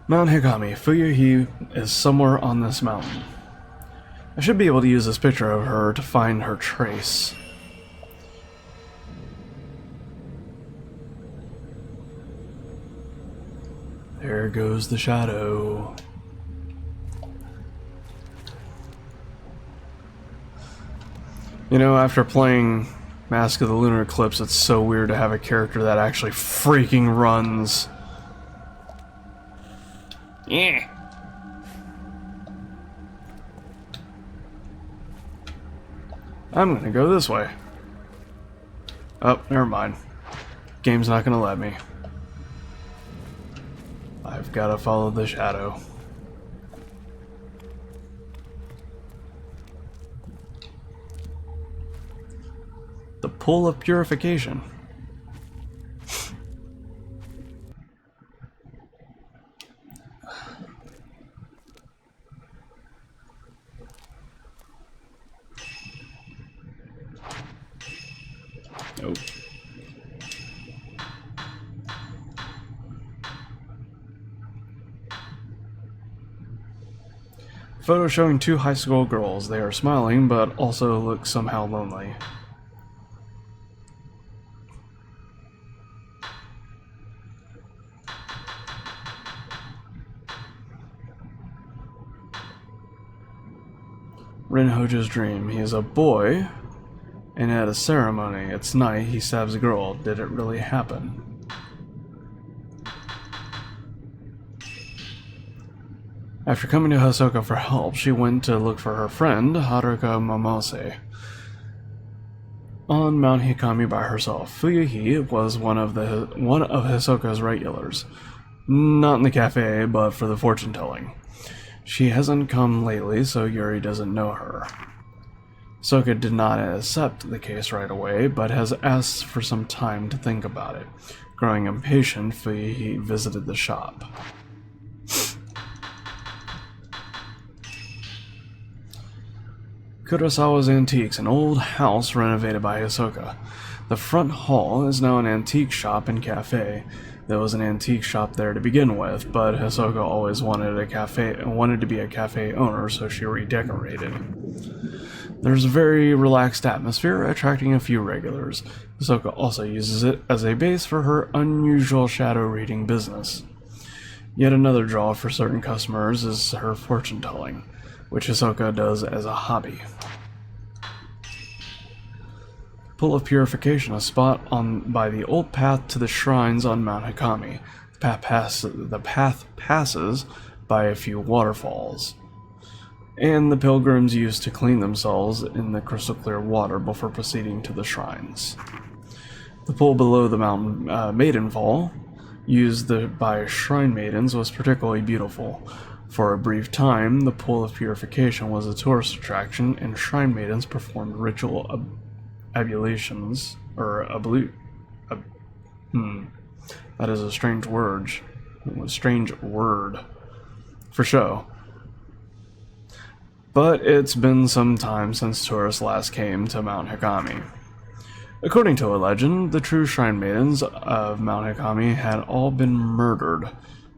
Mount Hikami. Fuyuhi is somewhere on this mountain. I should be able to use this picture of her to find her trace. There goes the shadow. You know, after playing Mask of the Lunar Eclipse, it's so weird to have a character that actually freaking runs. Yeah. I'm gonna go this way. Oh, never mind. Game's not gonna let me. I've gotta follow the shadow. The pool of purification. Nope. Photo showing two high school girls. They are smiling, but also look somehow lonely. Renhojo's dream. He is a boy, and at a ceremony, it's night, he stabs a girl. Did it really happen? After coming to Hisoka for help, she went to look for her friend, Haruka Momose, on Mount Hikami by herself. Fuyuhi was one of Hisoka's regulars. Not in the cafe, but for the fortune-telling. She hasn't come lately, so Yuri doesn't know her. Hisoka did not accept the case right away, but has asked for some time to think about it. Growing impatient, Fuyuhi visited the shop. Kurosawa's Antiques, an old house renovated by Hisoka. The front hall is now an antique shop and cafe. There was an antique shop there to begin with, but Hisoka always wanted to be a cafe owner, so she redecorated. There's a very relaxed atmosphere, attracting a few regulars. Hisoka also uses it as a base for her unusual shadow reading business. Yet another draw for certain customers is her fortune telling, which Hisoka does as a hobby. Pool of Purification, a spot by the old path to the shrines on Mount Hikami. The path passes by a few waterfalls, and the pilgrims used to clean themselves in the crystal clear water before proceeding to the shrines. The pool below the mountain Maiden Fall, used by shrine maidens, was particularly beautiful. For a brief time, the Pool of Purification was a tourist attraction, and shrine maidens performed ritual ablutions, or that is a strange word. For show. But it's been some time since tourists last came to Mount Hikami. According to a legend, the true shrine maidens of Mount Hikami had all been murdered,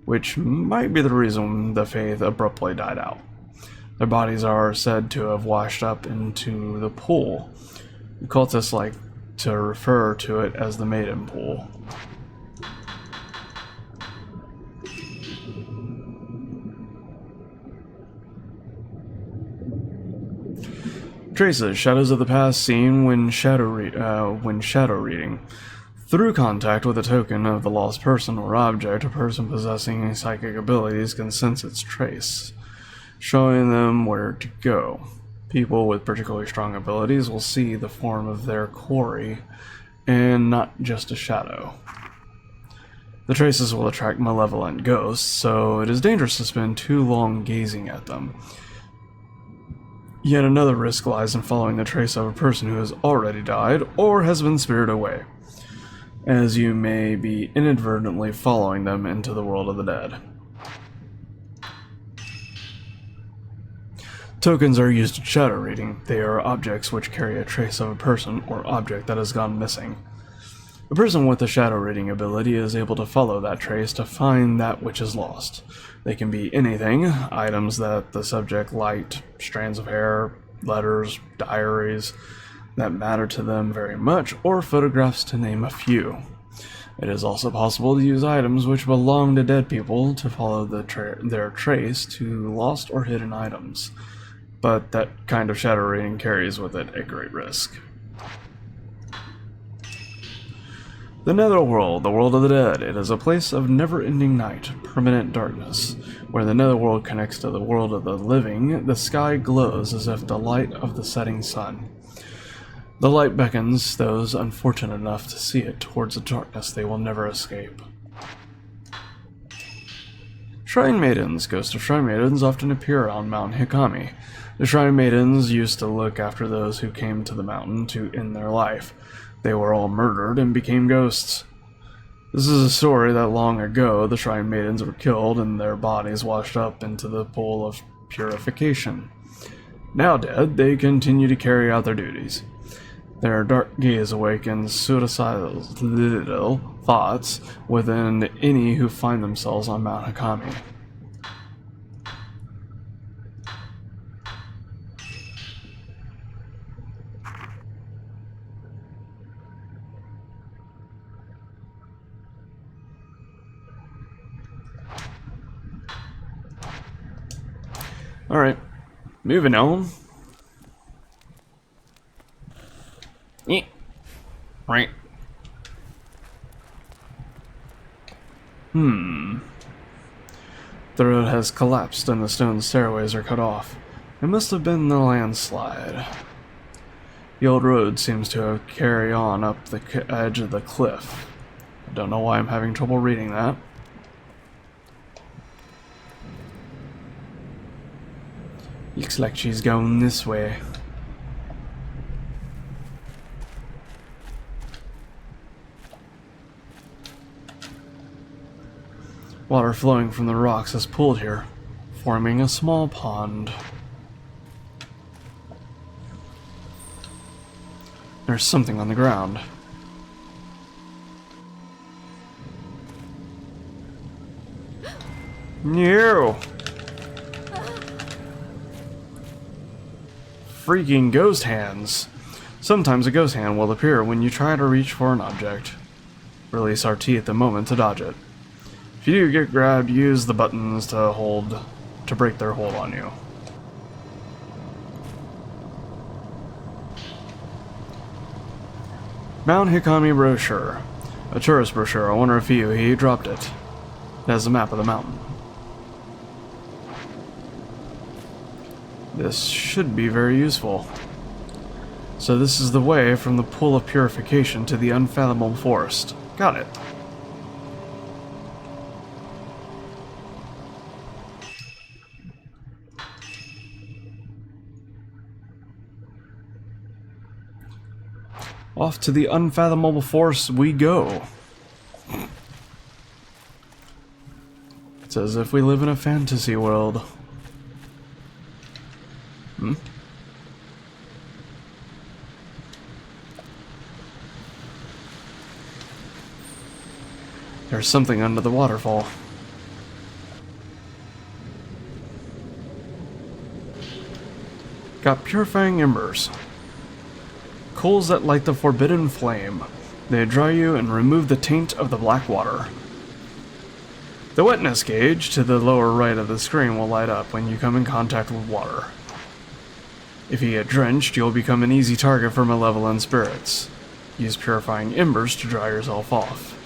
which might be the reason the faith abruptly died out. Their bodies are said to have washed up into the pool. The cultists like to refer to it as the Maiden Pool. Traces, shadows of the past seen when shadow reading. Through contact with a token of the lost person or object, a person possessing psychic abilities can sense its trace, showing them where to go. People with particularly strong abilities will see the form of their quarry, and not just a shadow. The traces will attract malevolent ghosts, so it is dangerous to spend too long gazing at them. Yet another risk lies in following the trace of a person who has already died or has been spirited away, as you may be inadvertently following them into the world of the dead. Tokens are used in shadow reading. They are objects which carry a trace of a person or object that has gone missing. A person with a shadow reading ability is able to follow that trace to find that which is lost. They can be anything, items that the subject liked, strands of hair, letters, diaries that matter to them very much, or photographs, to name a few. It is also possible to use items which belong to dead people to follow their trace to lost or hidden items, but that kind of shadow reading carries with it a great risk. The Netherworld, the world of the dead. It is a place of never-ending night, permanent darkness. Where the Netherworld connects to the world of the living, the sky glows as if the light of the setting sun. The light beckons those unfortunate enough to see it towards a darkness they will never escape. Shrine Maidens. Ghosts of Shrine Maidens often appear on Mount Hikami. The Shrine Maidens used to look after those who came to the mountain to end their life. They were all murdered and became ghosts. This is a story that long ago the Shrine Maidens were killed and their bodies washed up into the Pool of Purification. Now dead, they continue to carry out their duties. Their dark gaze awakens suicidal thoughts within any who find themselves on Mount Hikami. Alright, moving on. Yeah. Right. The road has collapsed and the stone stairways are cut off. It must have been the landslide. The old road seems to have carried on up the edge of the cliff. I don't know why I'm having trouble reading that. Looks like she's going this way. Water flowing from the rocks has pooled here, forming a small pond. There's something on the ground. Ew! Freaking ghost hands. Sometimes a ghost hand will appear when you try to reach for an object. Release RT at the moment to dodge it. If you do get grabbed, use the buttons to break their hold on you. Mount Hikami brochure. A tourist brochure. I wonder if he dropped it. It has a map of the mountain. This should be very useful. So this is the way from the pool of purification to the unfathomable forest. Got it. Off to the unfathomable forest we go. It's as if we live in a fantasy world. There's something under the waterfall. Got purifying embers. Coals that light the forbidden flame. They dry you and remove the taint of the black water. The wetness gauge to the lower right of the screen will light up when you come in contact with water. If you get drenched, you'll become an easy target for malevolent spirits. Use purifying embers to dry yourself off.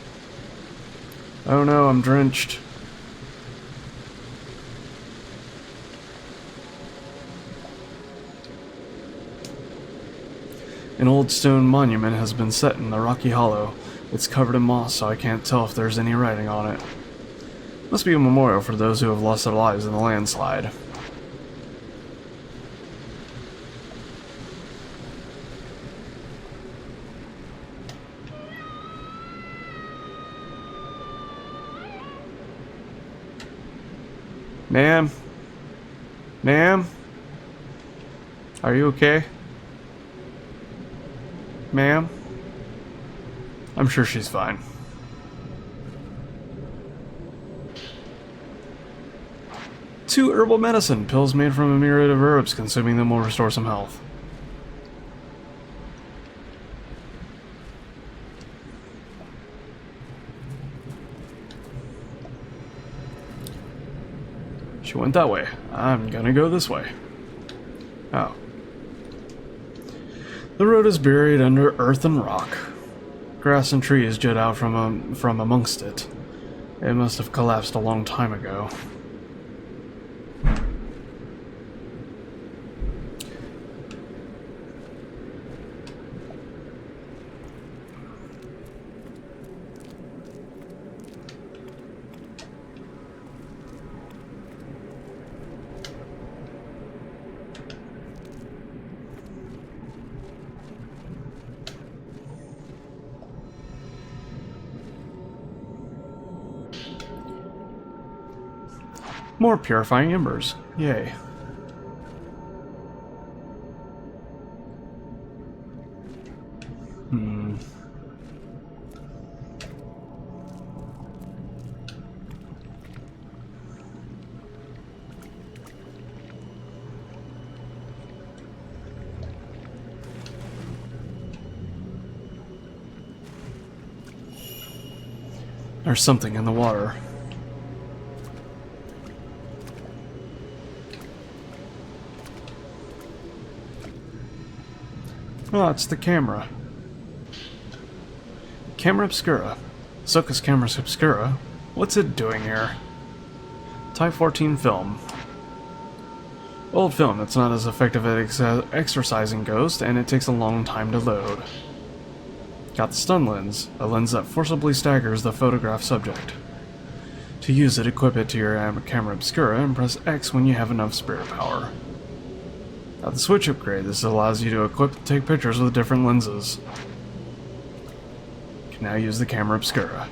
Oh no, I'm drenched. An old stone monument has been set in the rocky hollow. It's covered in moss, so I can't tell if there's any writing on it. Must be a memorial for those who have lost their lives in the landslide. Ma'am? Ma'am? Are you okay? Ma'am? I'm sure she's fine. Two herbal medicine pills made from a myriad of herbs. Consuming them will restore some health. She went that way. I'm gonna go this way. Oh. The road is buried under earth and rock. Grass and trees jut out from amongst it. It must have collapsed a long time ago. More purifying embers. Yay. There's something in the water. Oh, it's the camera. Camera Obscura. Soka's Camera Obscura? What's it doing here? Type 14 film. Old film that's not as effective at exorcising ghosts, and it takes a long time to load. Got the stun lens, a lens that forcibly staggers the photograph subject. To use it, equip it to your Camera Obscura and press X when you have enough spirit power. Got the switch upgrade. This allows you to equip and take pictures with different lenses. You can now use the Camera Obscura.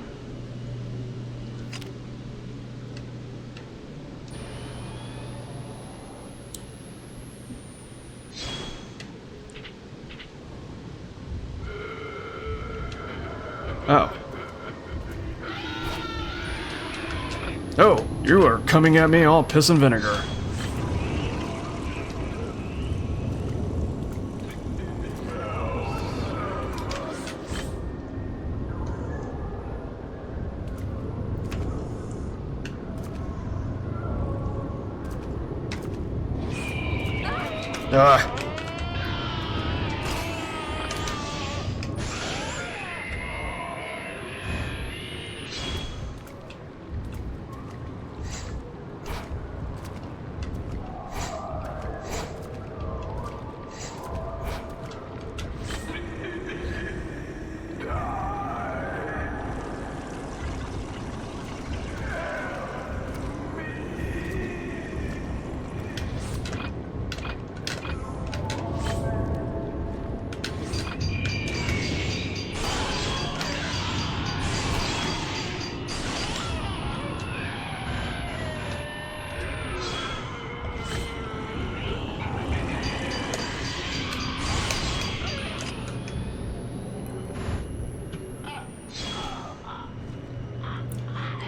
Oh. Oh, you are coming at me all piss and vinegar. Ah.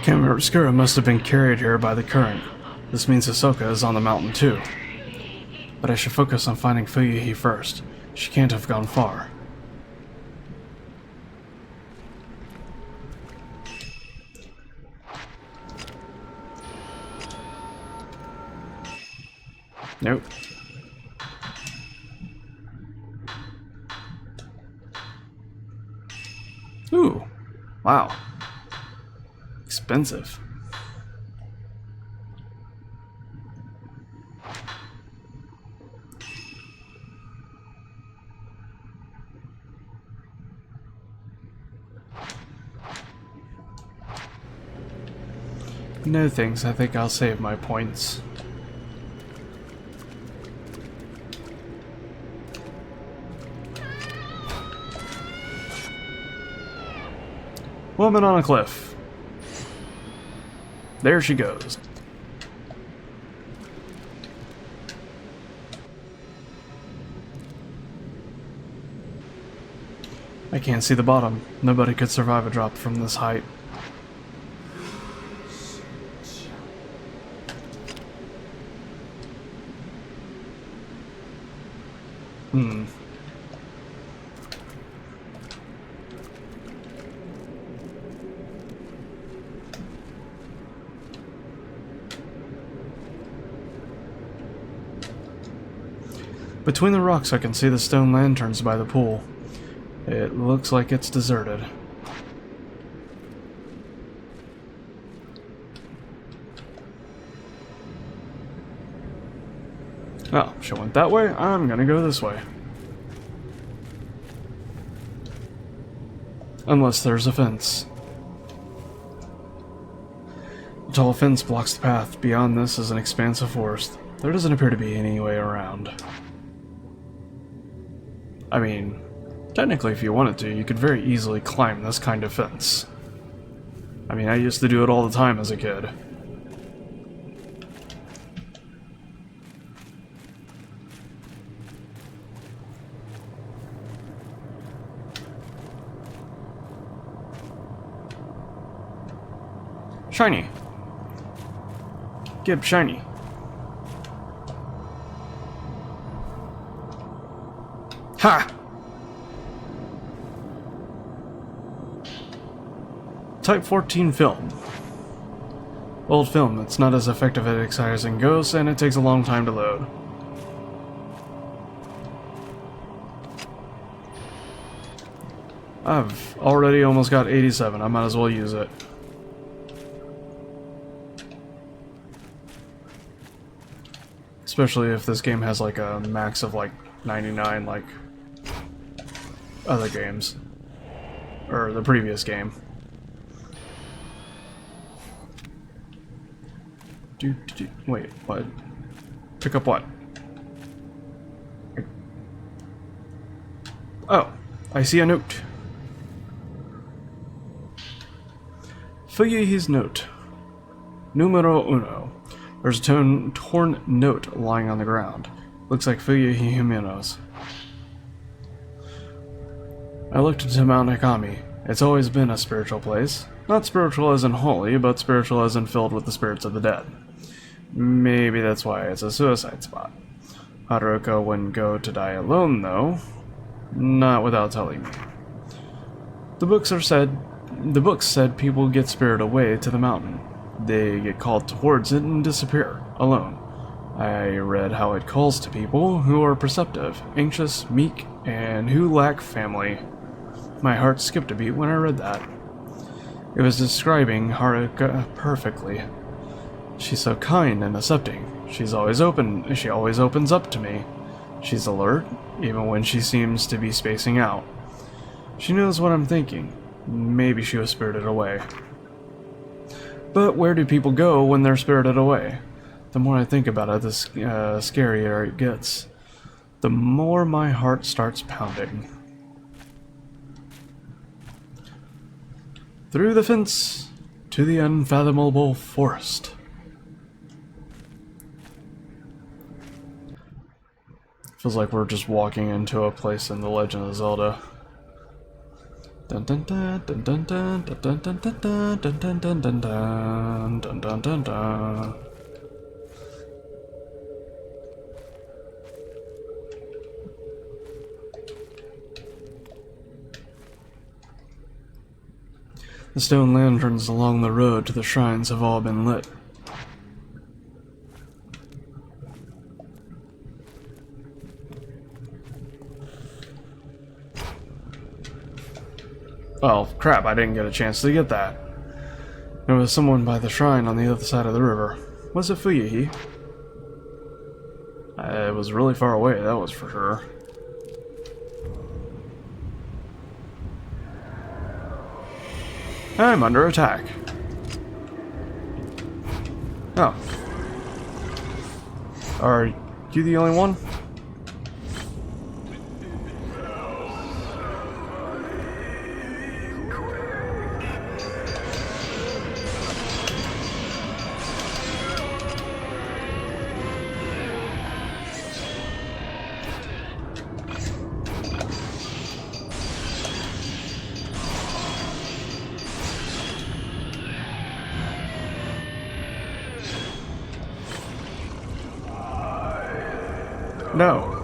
Kamakura must have been carried here by the current. This means Ahsoka is on the mountain too. But I should focus on finding Fuyuhi first. She can't have gone far. Nope. Ooh. Wow. Expensive. No thanks, I think I'll save my points. Woman on a cliff. There she goes. I can't see the bottom. Nobody could survive a drop from this height. Between the rocks I can see the stone lanterns by the pool. It looks like it's deserted. Oh, she went that way? I'm gonna go this way. Unless there's a fence. A tall fence blocks the path. Beyond this is an expanse of forest. There doesn't appear to be any way around. I mean, technically if you wanted to, you could very easily climb this kind of fence. I mean, I used to do it all the time as a kid. Shiny. Gib shiny. Ha! Type 14 film. Old film, it's not as effective at excising ghosts, and it takes a long time to load. I've already almost got 87, I might as well use it. Especially if this game has like a max of like 99 like other games. Or the previous game. Wait, what? Pick up what? Oh, I see a note. Fuyuhi's note. Numero uno. There's a torn note lying on the ground. Looks like Fuyuhi Himeno's. I looked into Mount Hikami. It's always been a spiritual place. Not spiritual as in holy, but spiritual as in filled with the spirits of the dead. Maybe that's why it's a suicide spot. Haruka wouldn't go to die alone, though. Not without telling me. The books said people get spirited away to the mountain. They get called towards it and disappear, alone. I read how it calls to people who are perceptive, anxious, meek, and who lack family. My heart skipped a beat when I read that. It was describing Haruka perfectly. She's so kind and accepting. She always opens up to me. She's alert, even when she seems to be spacing out. She knows what I'm thinking. Maybe she was spirited away. But where do people go when they're spirited away? The more I think about it, the scarier it gets. The more my heart starts pounding. Through the fence to the unfathomable forest. Feels like we're just walking into a place in The Legend of Zelda. Dun dun dun dun dun dun dun dun dun dun dun dun dun dun dun dun dun dun dun. The stone lanterns along the road to the shrines have all been lit. Well, crap, I didn't get a chance to get that. There was someone by the shrine on the other side of the river. Was it Fuyuhi? It was really far away, that was for sure. I'm under attack. Oh. Are you the only one? No.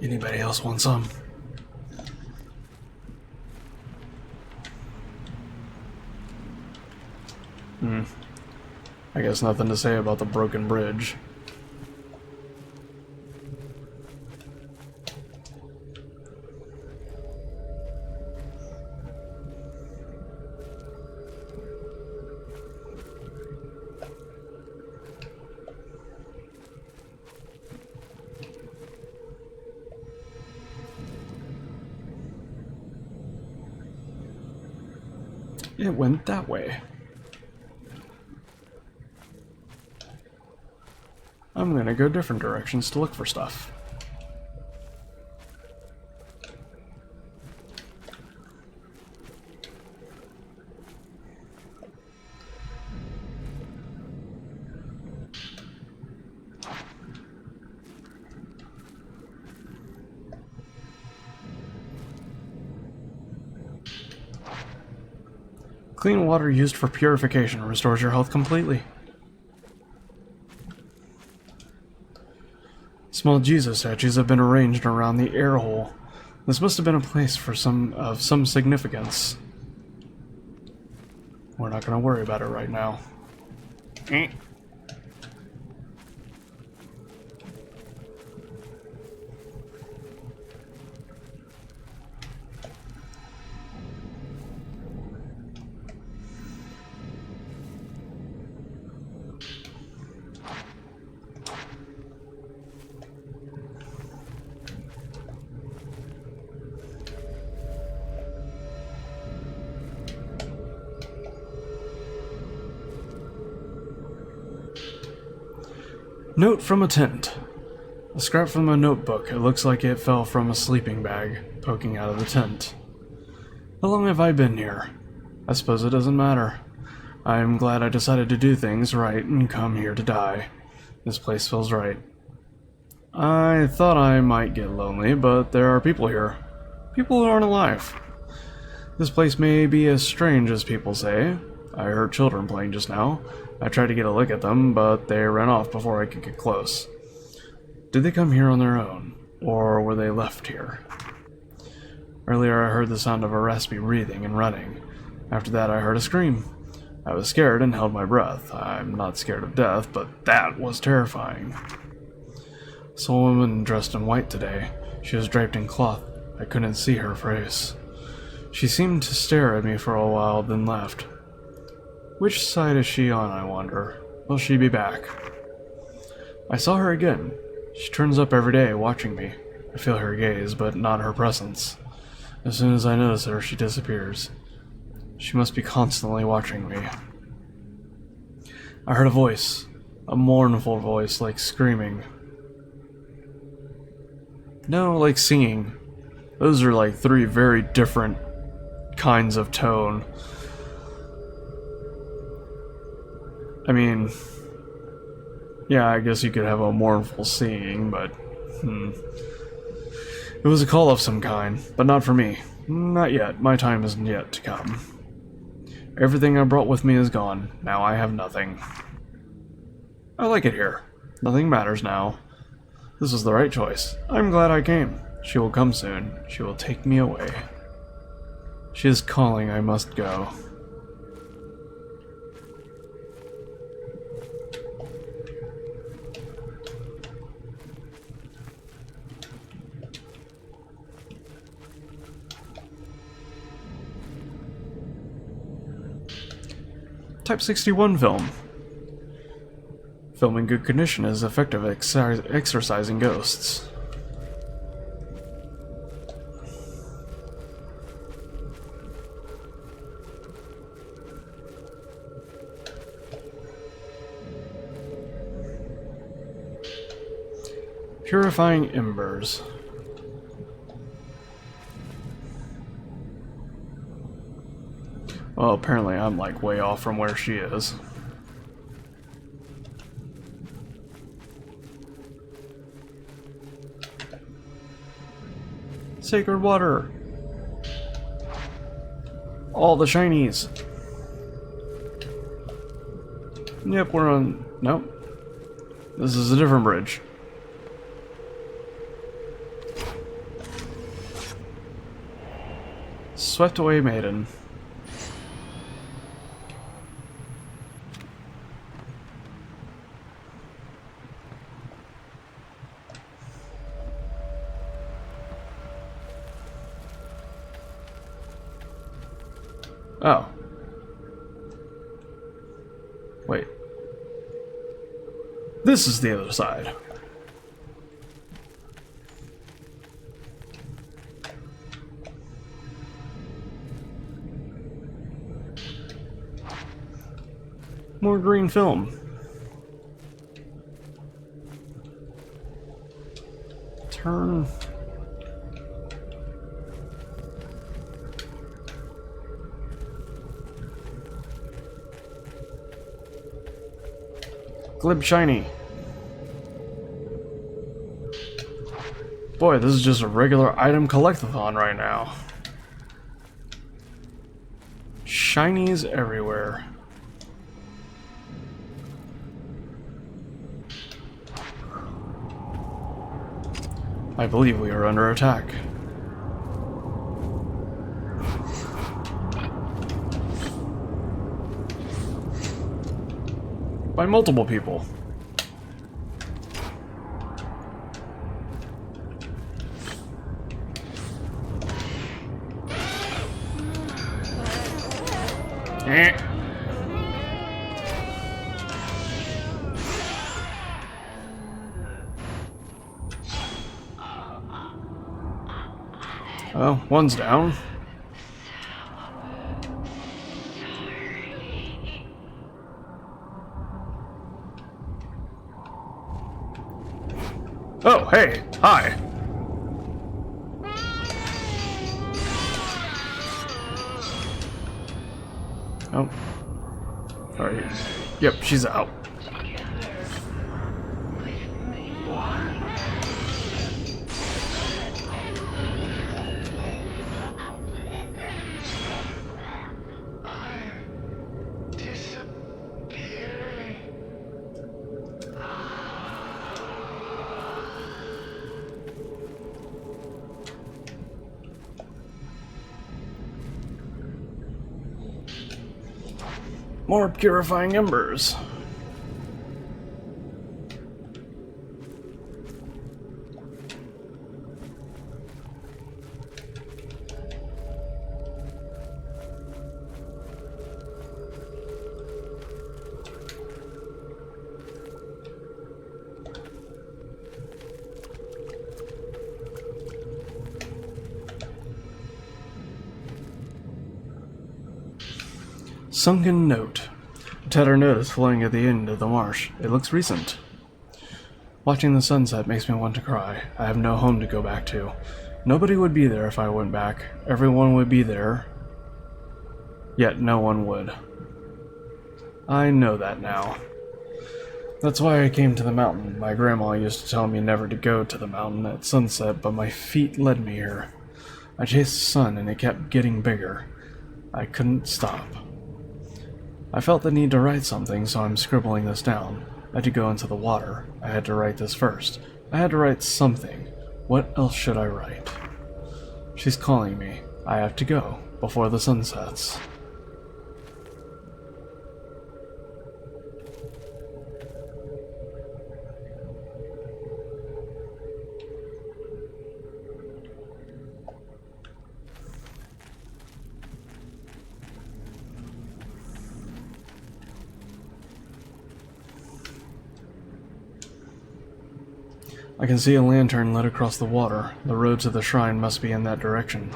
Anybody else want some? I guess nothing to say about the broken bridge. It went that way. I'm gonna go different directions to look for stuff. Clean water used for purification restores your health completely. Small Jesus statues have been arranged around the air hole. This must have been a place for some significance. We're not going to worry about it right now. Note from a tenant. A scrap from a notebook. It looks like it fell from a sleeping bag, poking out of the tent. How long have I been here? I suppose it doesn't matter. I am glad I decided to do things right and come here to die. This place feels right. I thought I might get lonely, but there are people here. People who aren't alive. This place may be as strange as people say. I heard children playing just now. I tried to get a look at them, but they ran off before I could get close. Did they come here on their own, or were they left here? Earlier I heard the sound of a raspy breathing and running. After that I heard a scream. I was scared and held my breath. I'm not scared of death, but that was terrifying. I saw a woman dressed in white today. She was draped in cloth. I couldn't see her face. She seemed to stare at me for a while, then left. Which side is she on, I wonder? Will she be back? I saw her again. She turns up every day, watching me. I feel her gaze, but not her presence. As soon as I notice her, she disappears. She must be constantly watching me. I heard a voice. A mournful voice, like screaming. No, like singing. Those are like three very different kinds of tone. I mean, yeah, I guess you could have a mournful singing, but it was a call of some kind, but not for me. Not yet. My time isn't yet to come. Everything I brought with me is gone. Now I have nothing. I like it here. Nothing matters now. This was the right choice. I'm glad I came. She will come soon. She will take me away. She is calling. I must go. Type 61 film. Film in good condition is effective at exorcising ghosts. Purifying embers. Well, apparently I'm like way off from where she is. Sacred water. All the shinies. Yep, we're on... Nope. This is a different bridge. Swept away Maiden. Oh. Wait. This is the other side. More green film. Turn. Glib shiny. Boy, this is just a regular item collectathon right now. Shinies everywhere. I believe we are under attack. By multiple people. Eh. Oh, one's down. Oh, Hey, hi. Oh. Alright. Yep, she's out. More purifying embers. Sunken note. A tattered note is floating at the end of the marsh. It looks recent. Watching the sunset makes me want to cry. I have no home to go back to. Nobody would be there if I went back. Everyone would be there. Yet no one would. I know that now. That's why I came to the mountain. My grandma used to tell me never to go to the mountain at sunset, but my feet led me here. I chased the sun and it kept getting bigger. I couldn't stop. I felt the need to write something, so I'm scribbling this down. I had to go into the water. I had to write this first. I had to write something. What else should I write? She's calling me. I have to go, before the sun sets. I can see a lantern lit across the water. The road to the shrine must be in that direction.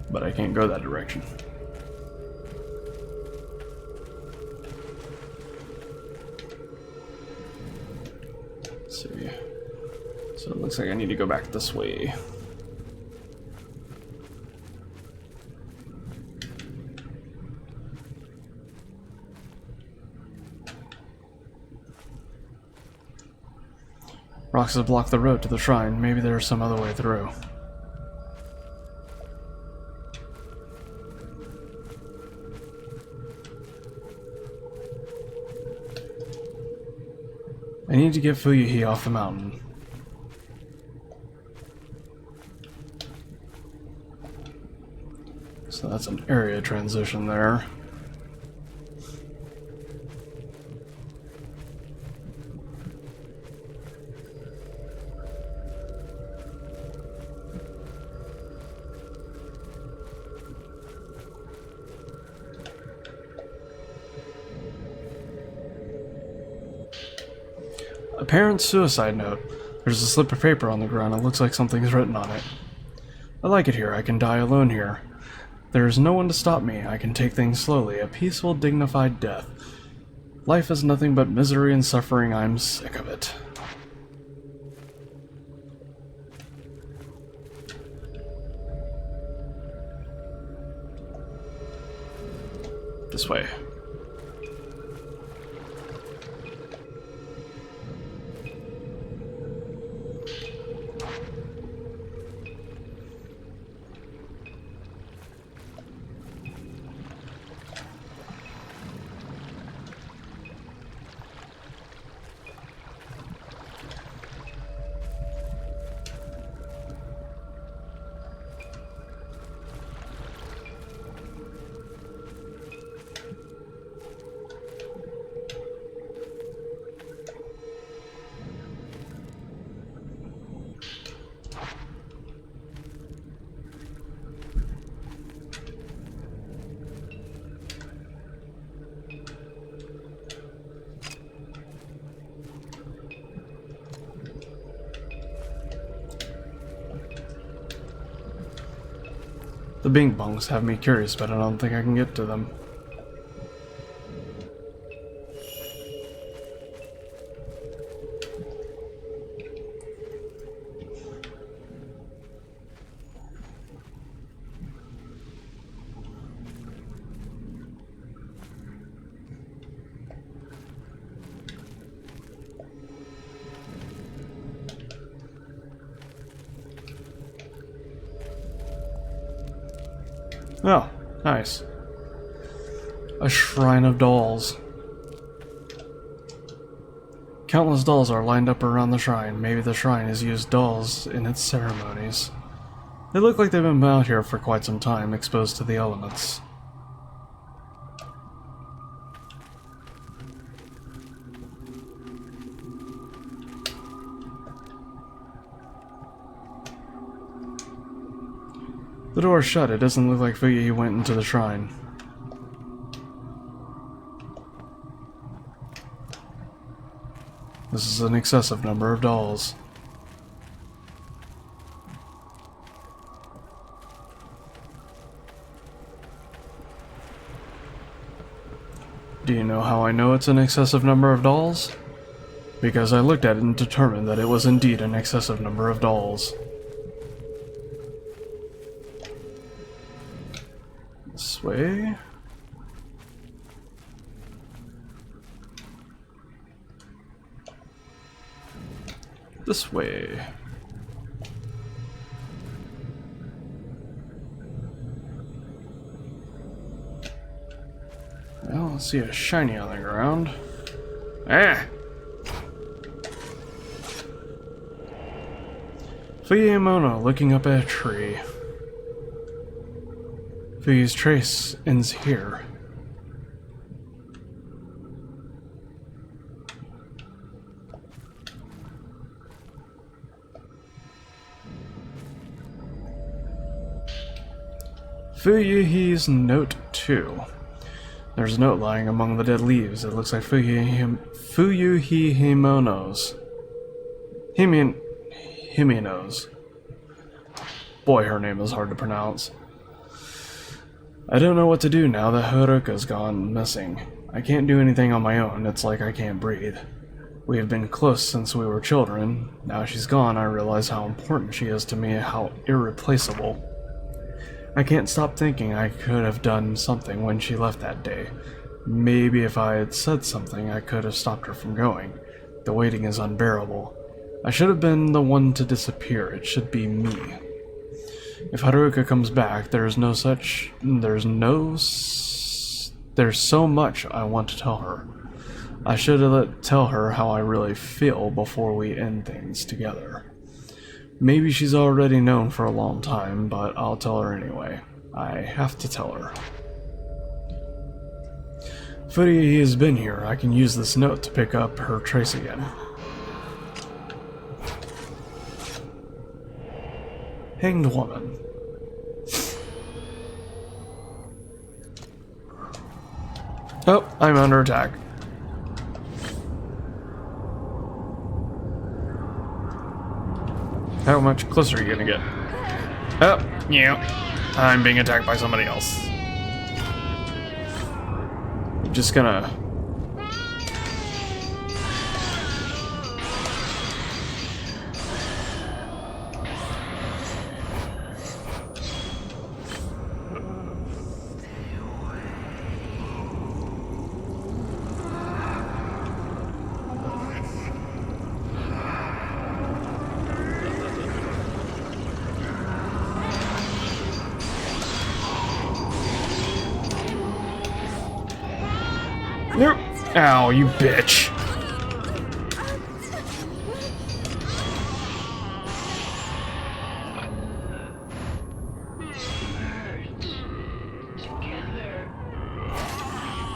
But I can't go that direction. Let's see. So it looks like I need to go back this way. Rocks have blocked the road to the shrine. Maybe there's some other way through. I need to get Fuyuhi off the mountain. So that's an area transition there. A parent's suicide note. There's a slip of paper on the ground. It looks like something's written on it. I like it here. I can die alone here. There is no one to stop me. I can take things slowly. A peaceful, dignified death. Life is nothing but misery and suffering. I'm sick of it. This way. The bing bongs have me curious, but I don't think I can get to them. Oh, nice. A shrine of dolls. Countless dolls are lined up around the shrine. Maybe the shrine has used dolls in its ceremonies. They look like they've been out here for quite some time, exposed to the elements. The door's shut. It doesn't look like Fuyi went into the shrine. This is an excessive number of dolls. Do you know how I know it's an excessive number of dolls? Because I looked at it and determined that it was indeed an excessive number of dolls. This way. This way. Well, let's see a shiny on the ground. Ah! Fuyemono looking up at a tree. Fuyi's trace ends here. Fuyuhi's note 2. There's a note lying among the dead leaves. It looks like Fuyuhi Himono's. Himino's. Boy, her name is hard to pronounce. I don't know what to do now that Haruka's gone missing. I can't do anything on my own. It's like I can't breathe. We have been close since we were children. Now she's gone, I realize how important she is to me, how irreplaceable. I can't stop thinking I could have done something when she left that day. Maybe if I had said something, I could have stopped her from going. The waiting is unbearable. I should have been the one to disappear. It should be me. If Haruka comes back, there's so much I want to tell her. I should tell her how I really feel before we end things together. Maybe she's already known for a long time, but I'll tell her anyway. I have to tell her. Fuyi has been here. I can use this note to pick up her trace again. Hanged woman. Oh, I'm under attack. How much closer are you gonna get? Oh, yeah. I'm being attacked by somebody else. I'm just gonna... Nope. Ow, you bitch.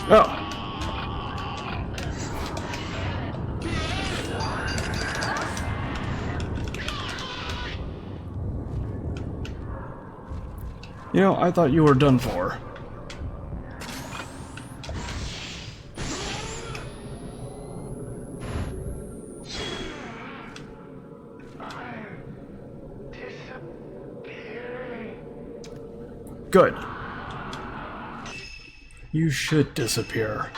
Oh. You know, I thought you were done for. Good. You should disappear.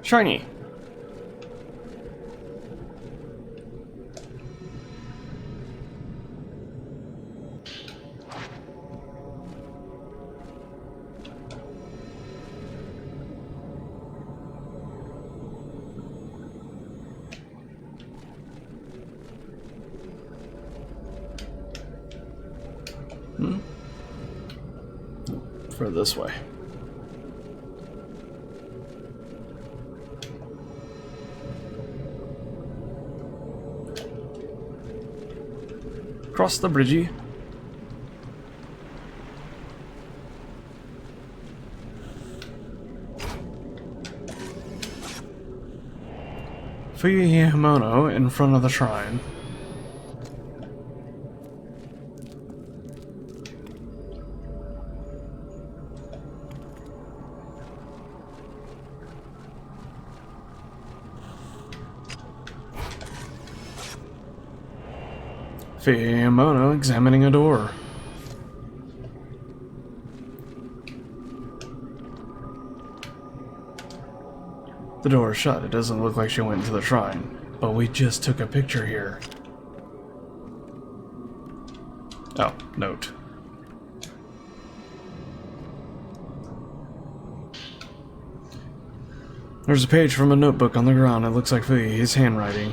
Shiny. For this way. Cross the bridgey. Fuyuhimono in front of the shrine. Fuyuhimono examining a door. The door is shut. It doesn't look like she went into the shrine, but we just took a picture here. Oh, note. There's a page from a notebook on the ground. It looks like Fuyuhi's handwriting.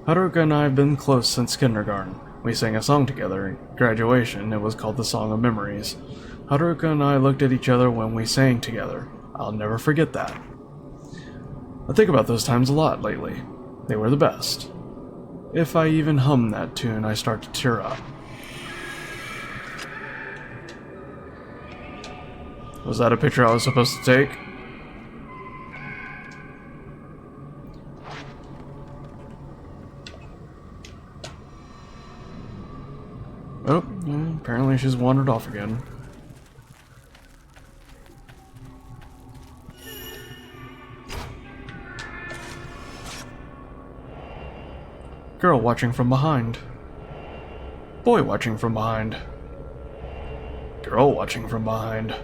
Haruka and I have been close since kindergarten. We sang a song together at graduation. It was called the Song of Memories. Haruka and I looked at each other when we sang together. I'll never forget that. I think about those times a lot lately. They were the best. If I even hum that tune, I start to tear up. Was that a picture I was supposed to take? Oh, apparently she's wandered off again. Girl watching from behind. Boy watching from behind. Girl watching from behind.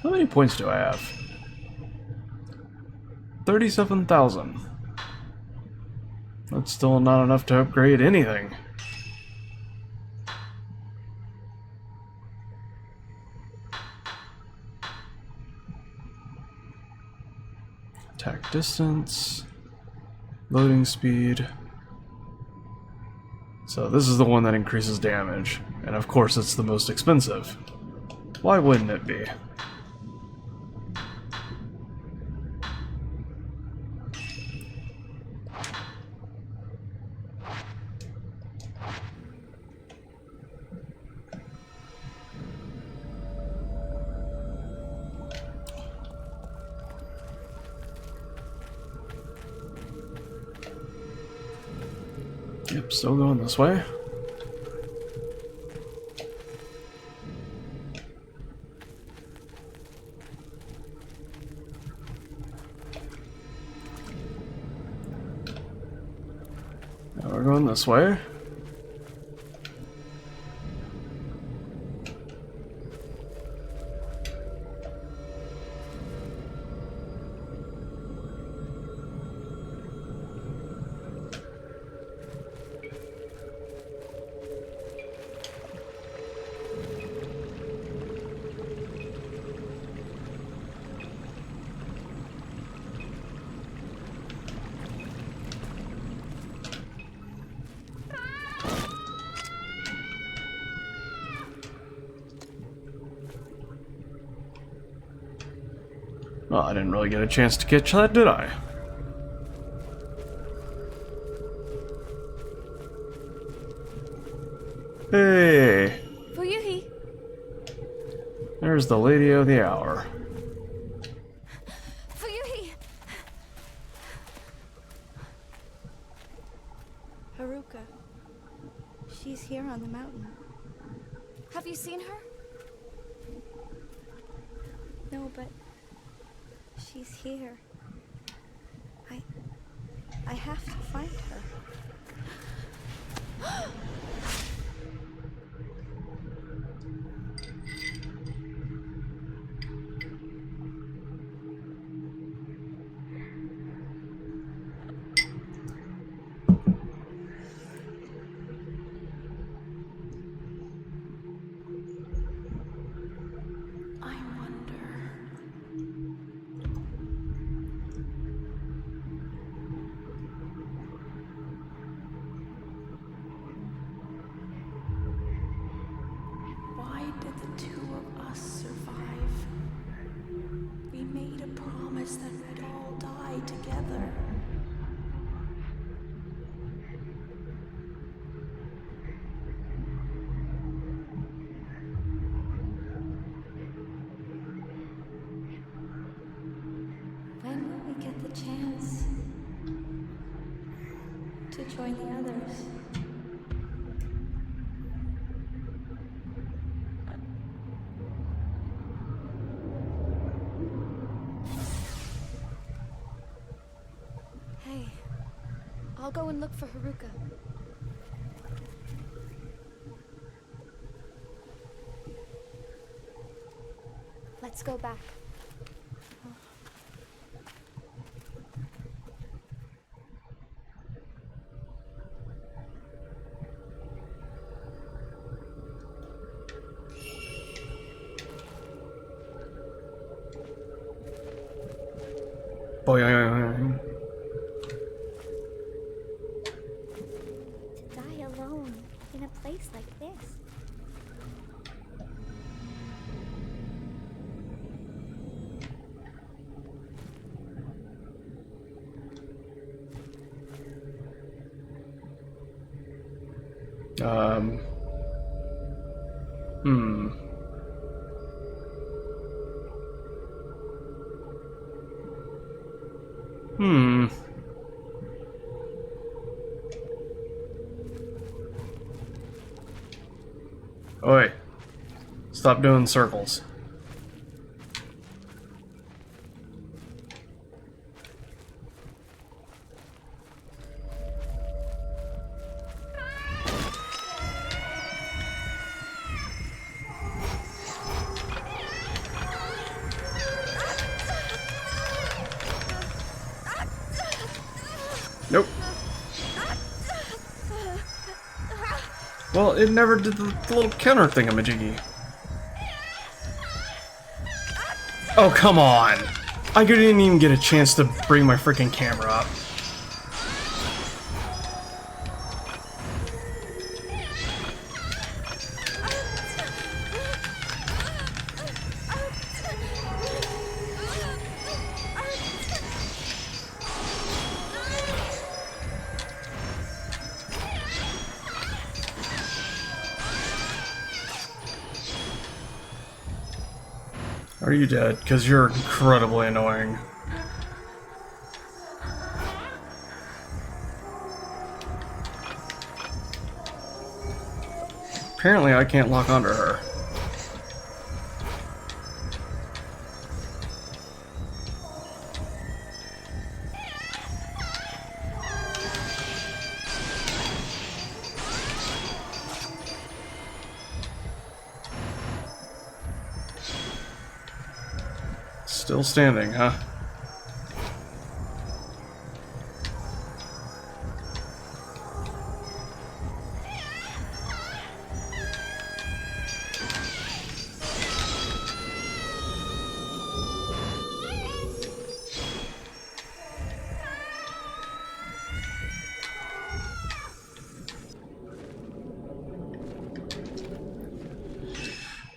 How many points do I have? 37,000. That's still not enough to upgrade anything. Attack distance, loading speed. So this is the one that increases damage, and of course it's the most expensive. Why wouldn't it be? Yep, still going this way. Now we're going this way. Well, I didn't really get a chance to catch that, did I? Hey! Fuyuhi! There's the lady of the hour. Fuyuhi! Haruka. She's here on the mountain. Have you seen her? No, but she's here. I have to find her. I wonder. to join the others. Hey, I'll go and look for Haruka. Let's go back. Boy, To die alone in a place like this. Hmm. Hmm. Oi. Stop doing circles. Nope. Well, it never did the little counter thingamajiggy. Oh, come on! I didn't even get a chance to bring my freaking camera up. Are you dead? Because you're incredibly annoying. Apparently I can't lock onto her. Still standing, huh?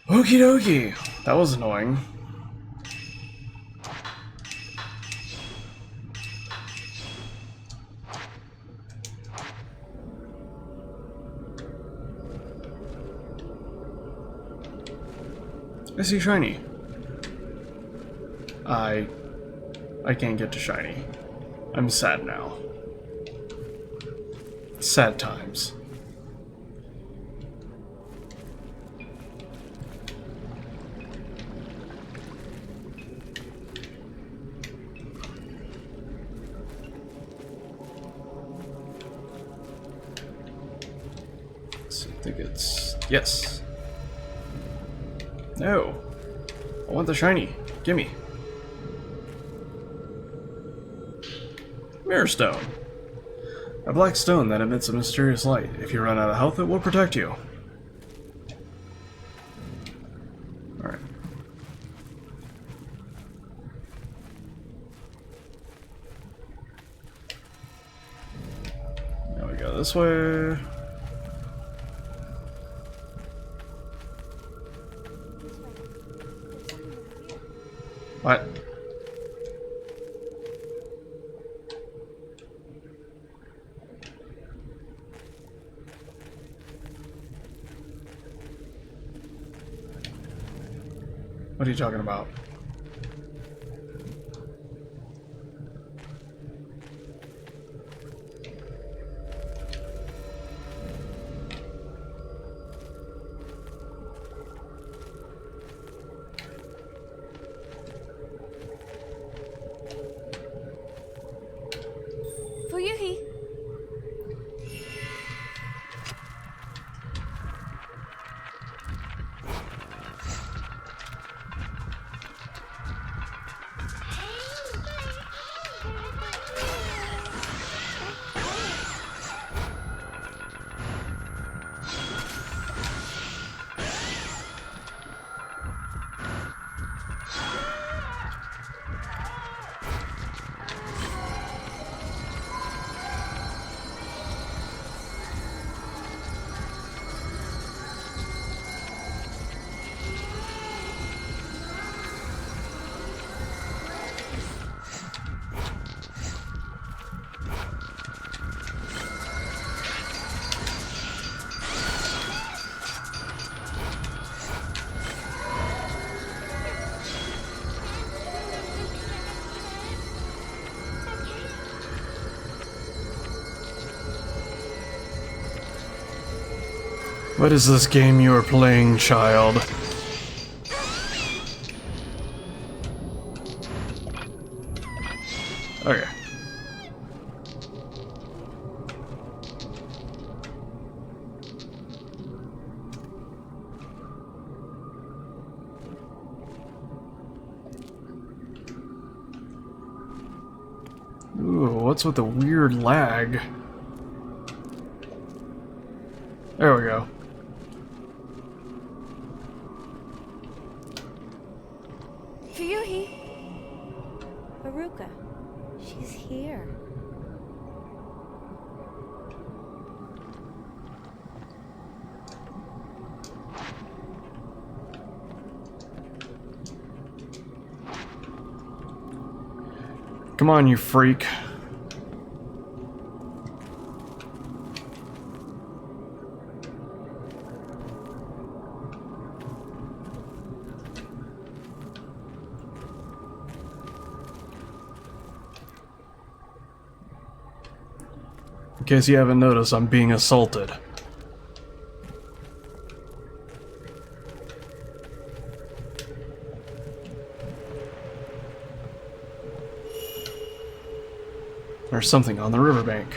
Okie dokie. That was annoying. I see shiny. I can't get to shiny. I'm sad now. Sad times. I think it's... yes. No. I want the shiny. Gimme. Mirror stone. A black stone that emits a mysterious light. If you run out of health, it will protect you. Alright. Now we go this way. What? What are you talking about? Fuyuhi! What is this game you are playing, child? Okay. Ooh, what's with the weird lag? There we go. Fuyuhi! Haruka, she's here. Come on, you freak. In case you haven't noticed, I'm being assaulted. There's something on the riverbank.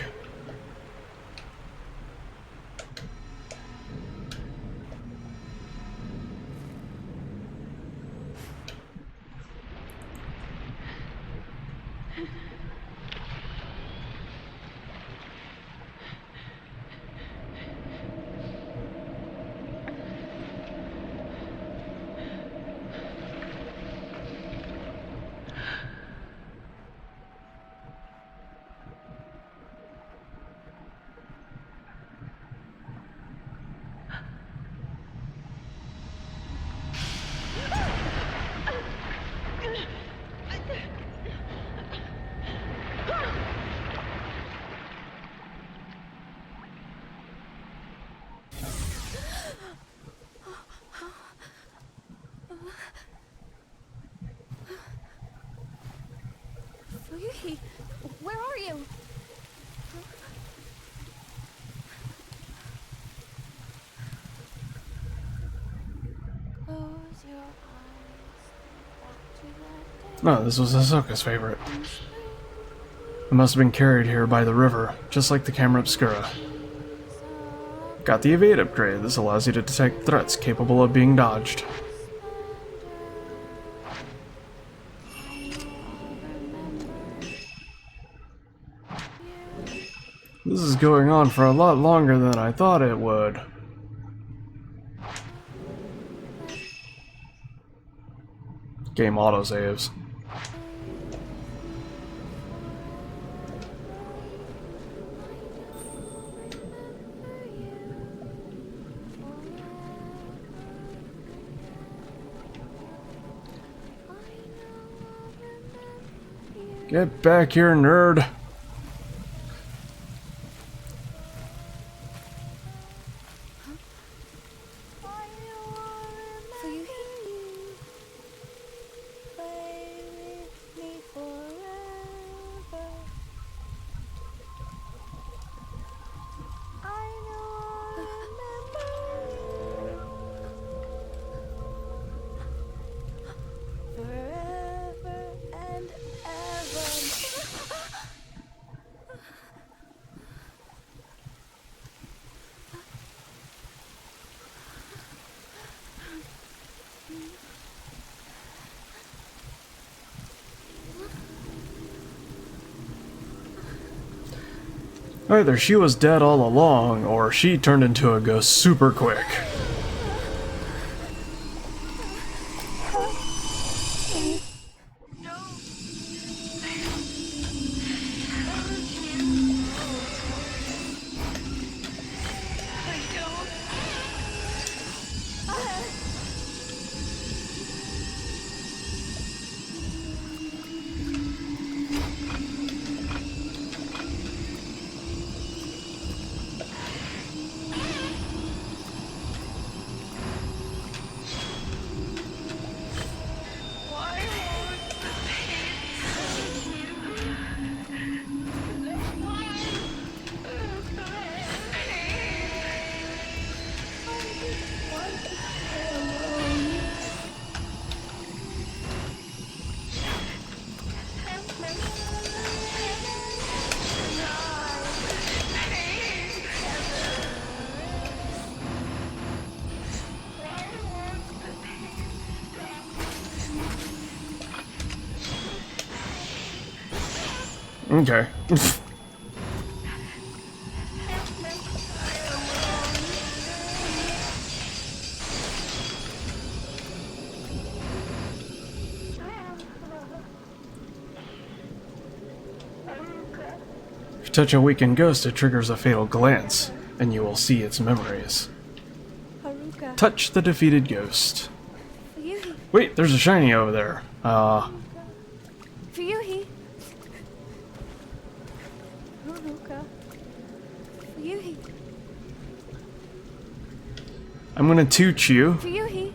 Fuyuhi! Where are you? Close your eyes. Back to that day. No, this was Ahsoka's favorite. It must have been carried here by the river, just like the camera obscura. Got the evade upgrade. This allows you to detect threats capable of being dodged. This is going on for a lot longer than I thought it would. Game autosaves. Get back here, nerd. Either she was dead all along, or she turned into a ghost super quick. Okay. If you touch a weakened ghost, it triggers a fatal glance, and you will see its memories. Haruka. Touch the defeated ghost. Ryuhi. Wait, there's a shiny over there. Ryuhi. Haruka. Ryuhi. I'm gonna toot you. Ryuhi.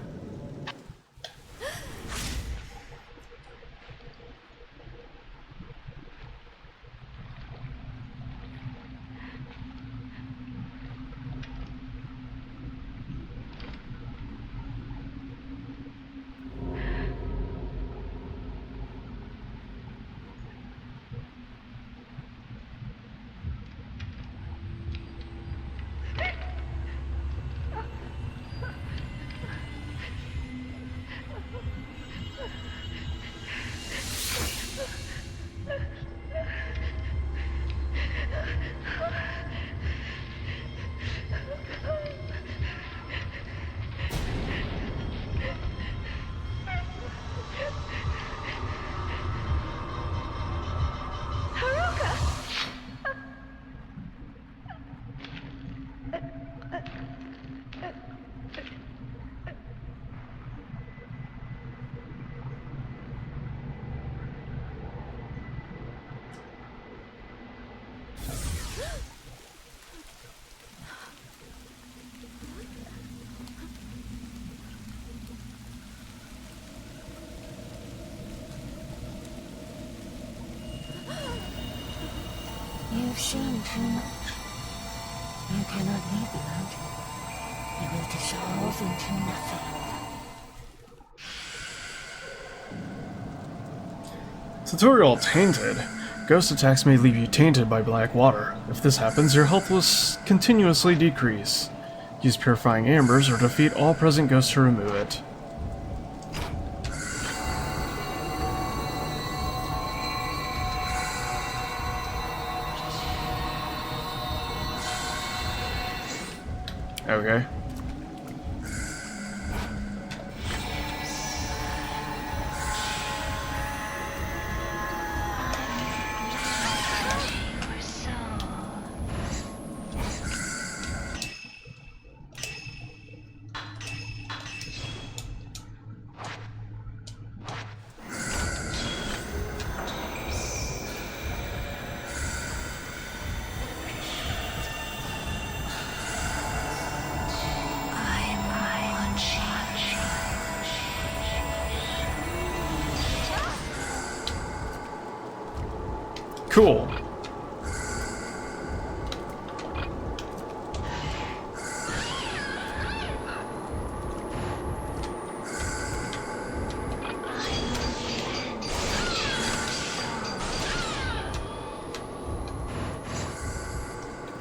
You've seen too much. You cannot leave the mountain. You will dissolve into nothing. Tutorial Tainted. Ghost attacks may leave you tainted by black water. If this happens, your health will continuously decrease. Use Purifying Ambers or defeat all present ghosts to remove it. Okay. Cool.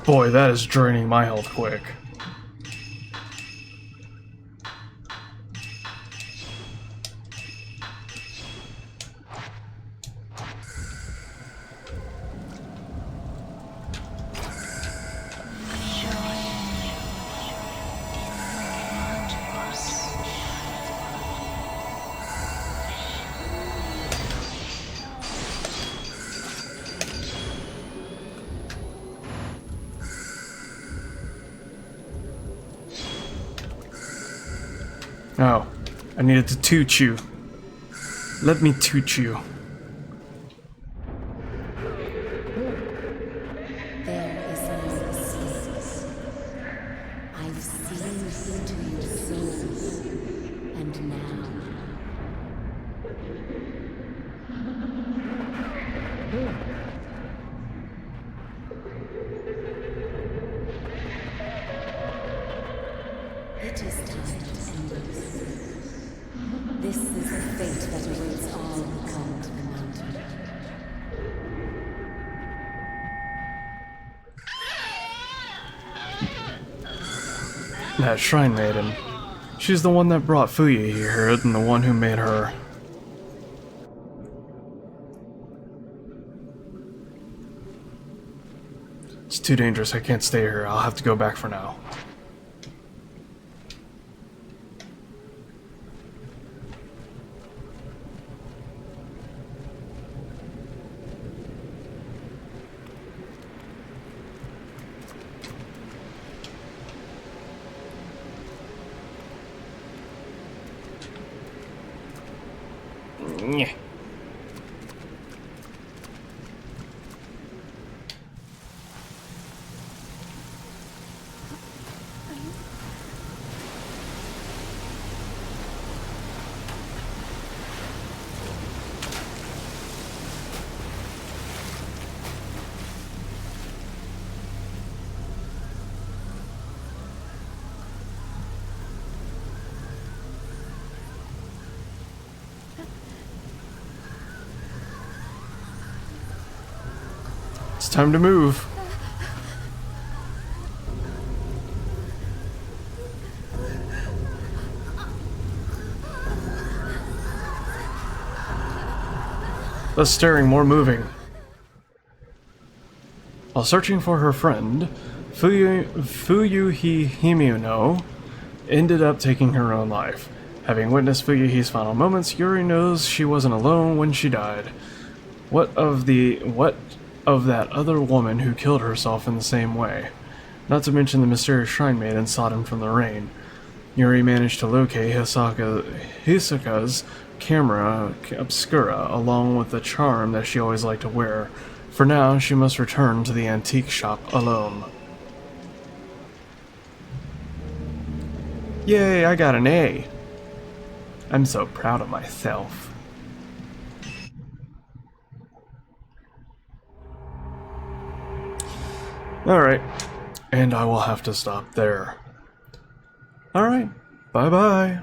Boy, that is draining my health quick. Oh, I needed to toot you. Let me toot you. There is no escape. I've seen into your souls, and now it is time to end this. This is the fate that awaits all who come to the mountain. That Shrine Maiden. She's the one that brought Fuya here, and the one who made her. It's too dangerous, I can't stay here. I'll have to go back for now. Yeah. It's time to move. Less staring, more moving. While searching for her friend, Fuyuhi Himino ended up taking her own life. Having witnessed Fuyuhi's final moments, Yuri knows she wasn't alone when she died. What of that other woman who killed herself in the same way? Not to mention the mysterious Shrine Maiden sought him from the rain. Yuri managed to locate Hisaka's camera obscura, along with the charm that she always liked to wear. For now, she must return to the antique shop alone. Yay, I got an A! I'm so proud of myself. Alright, and I will have to stop there. Alright, bye-bye.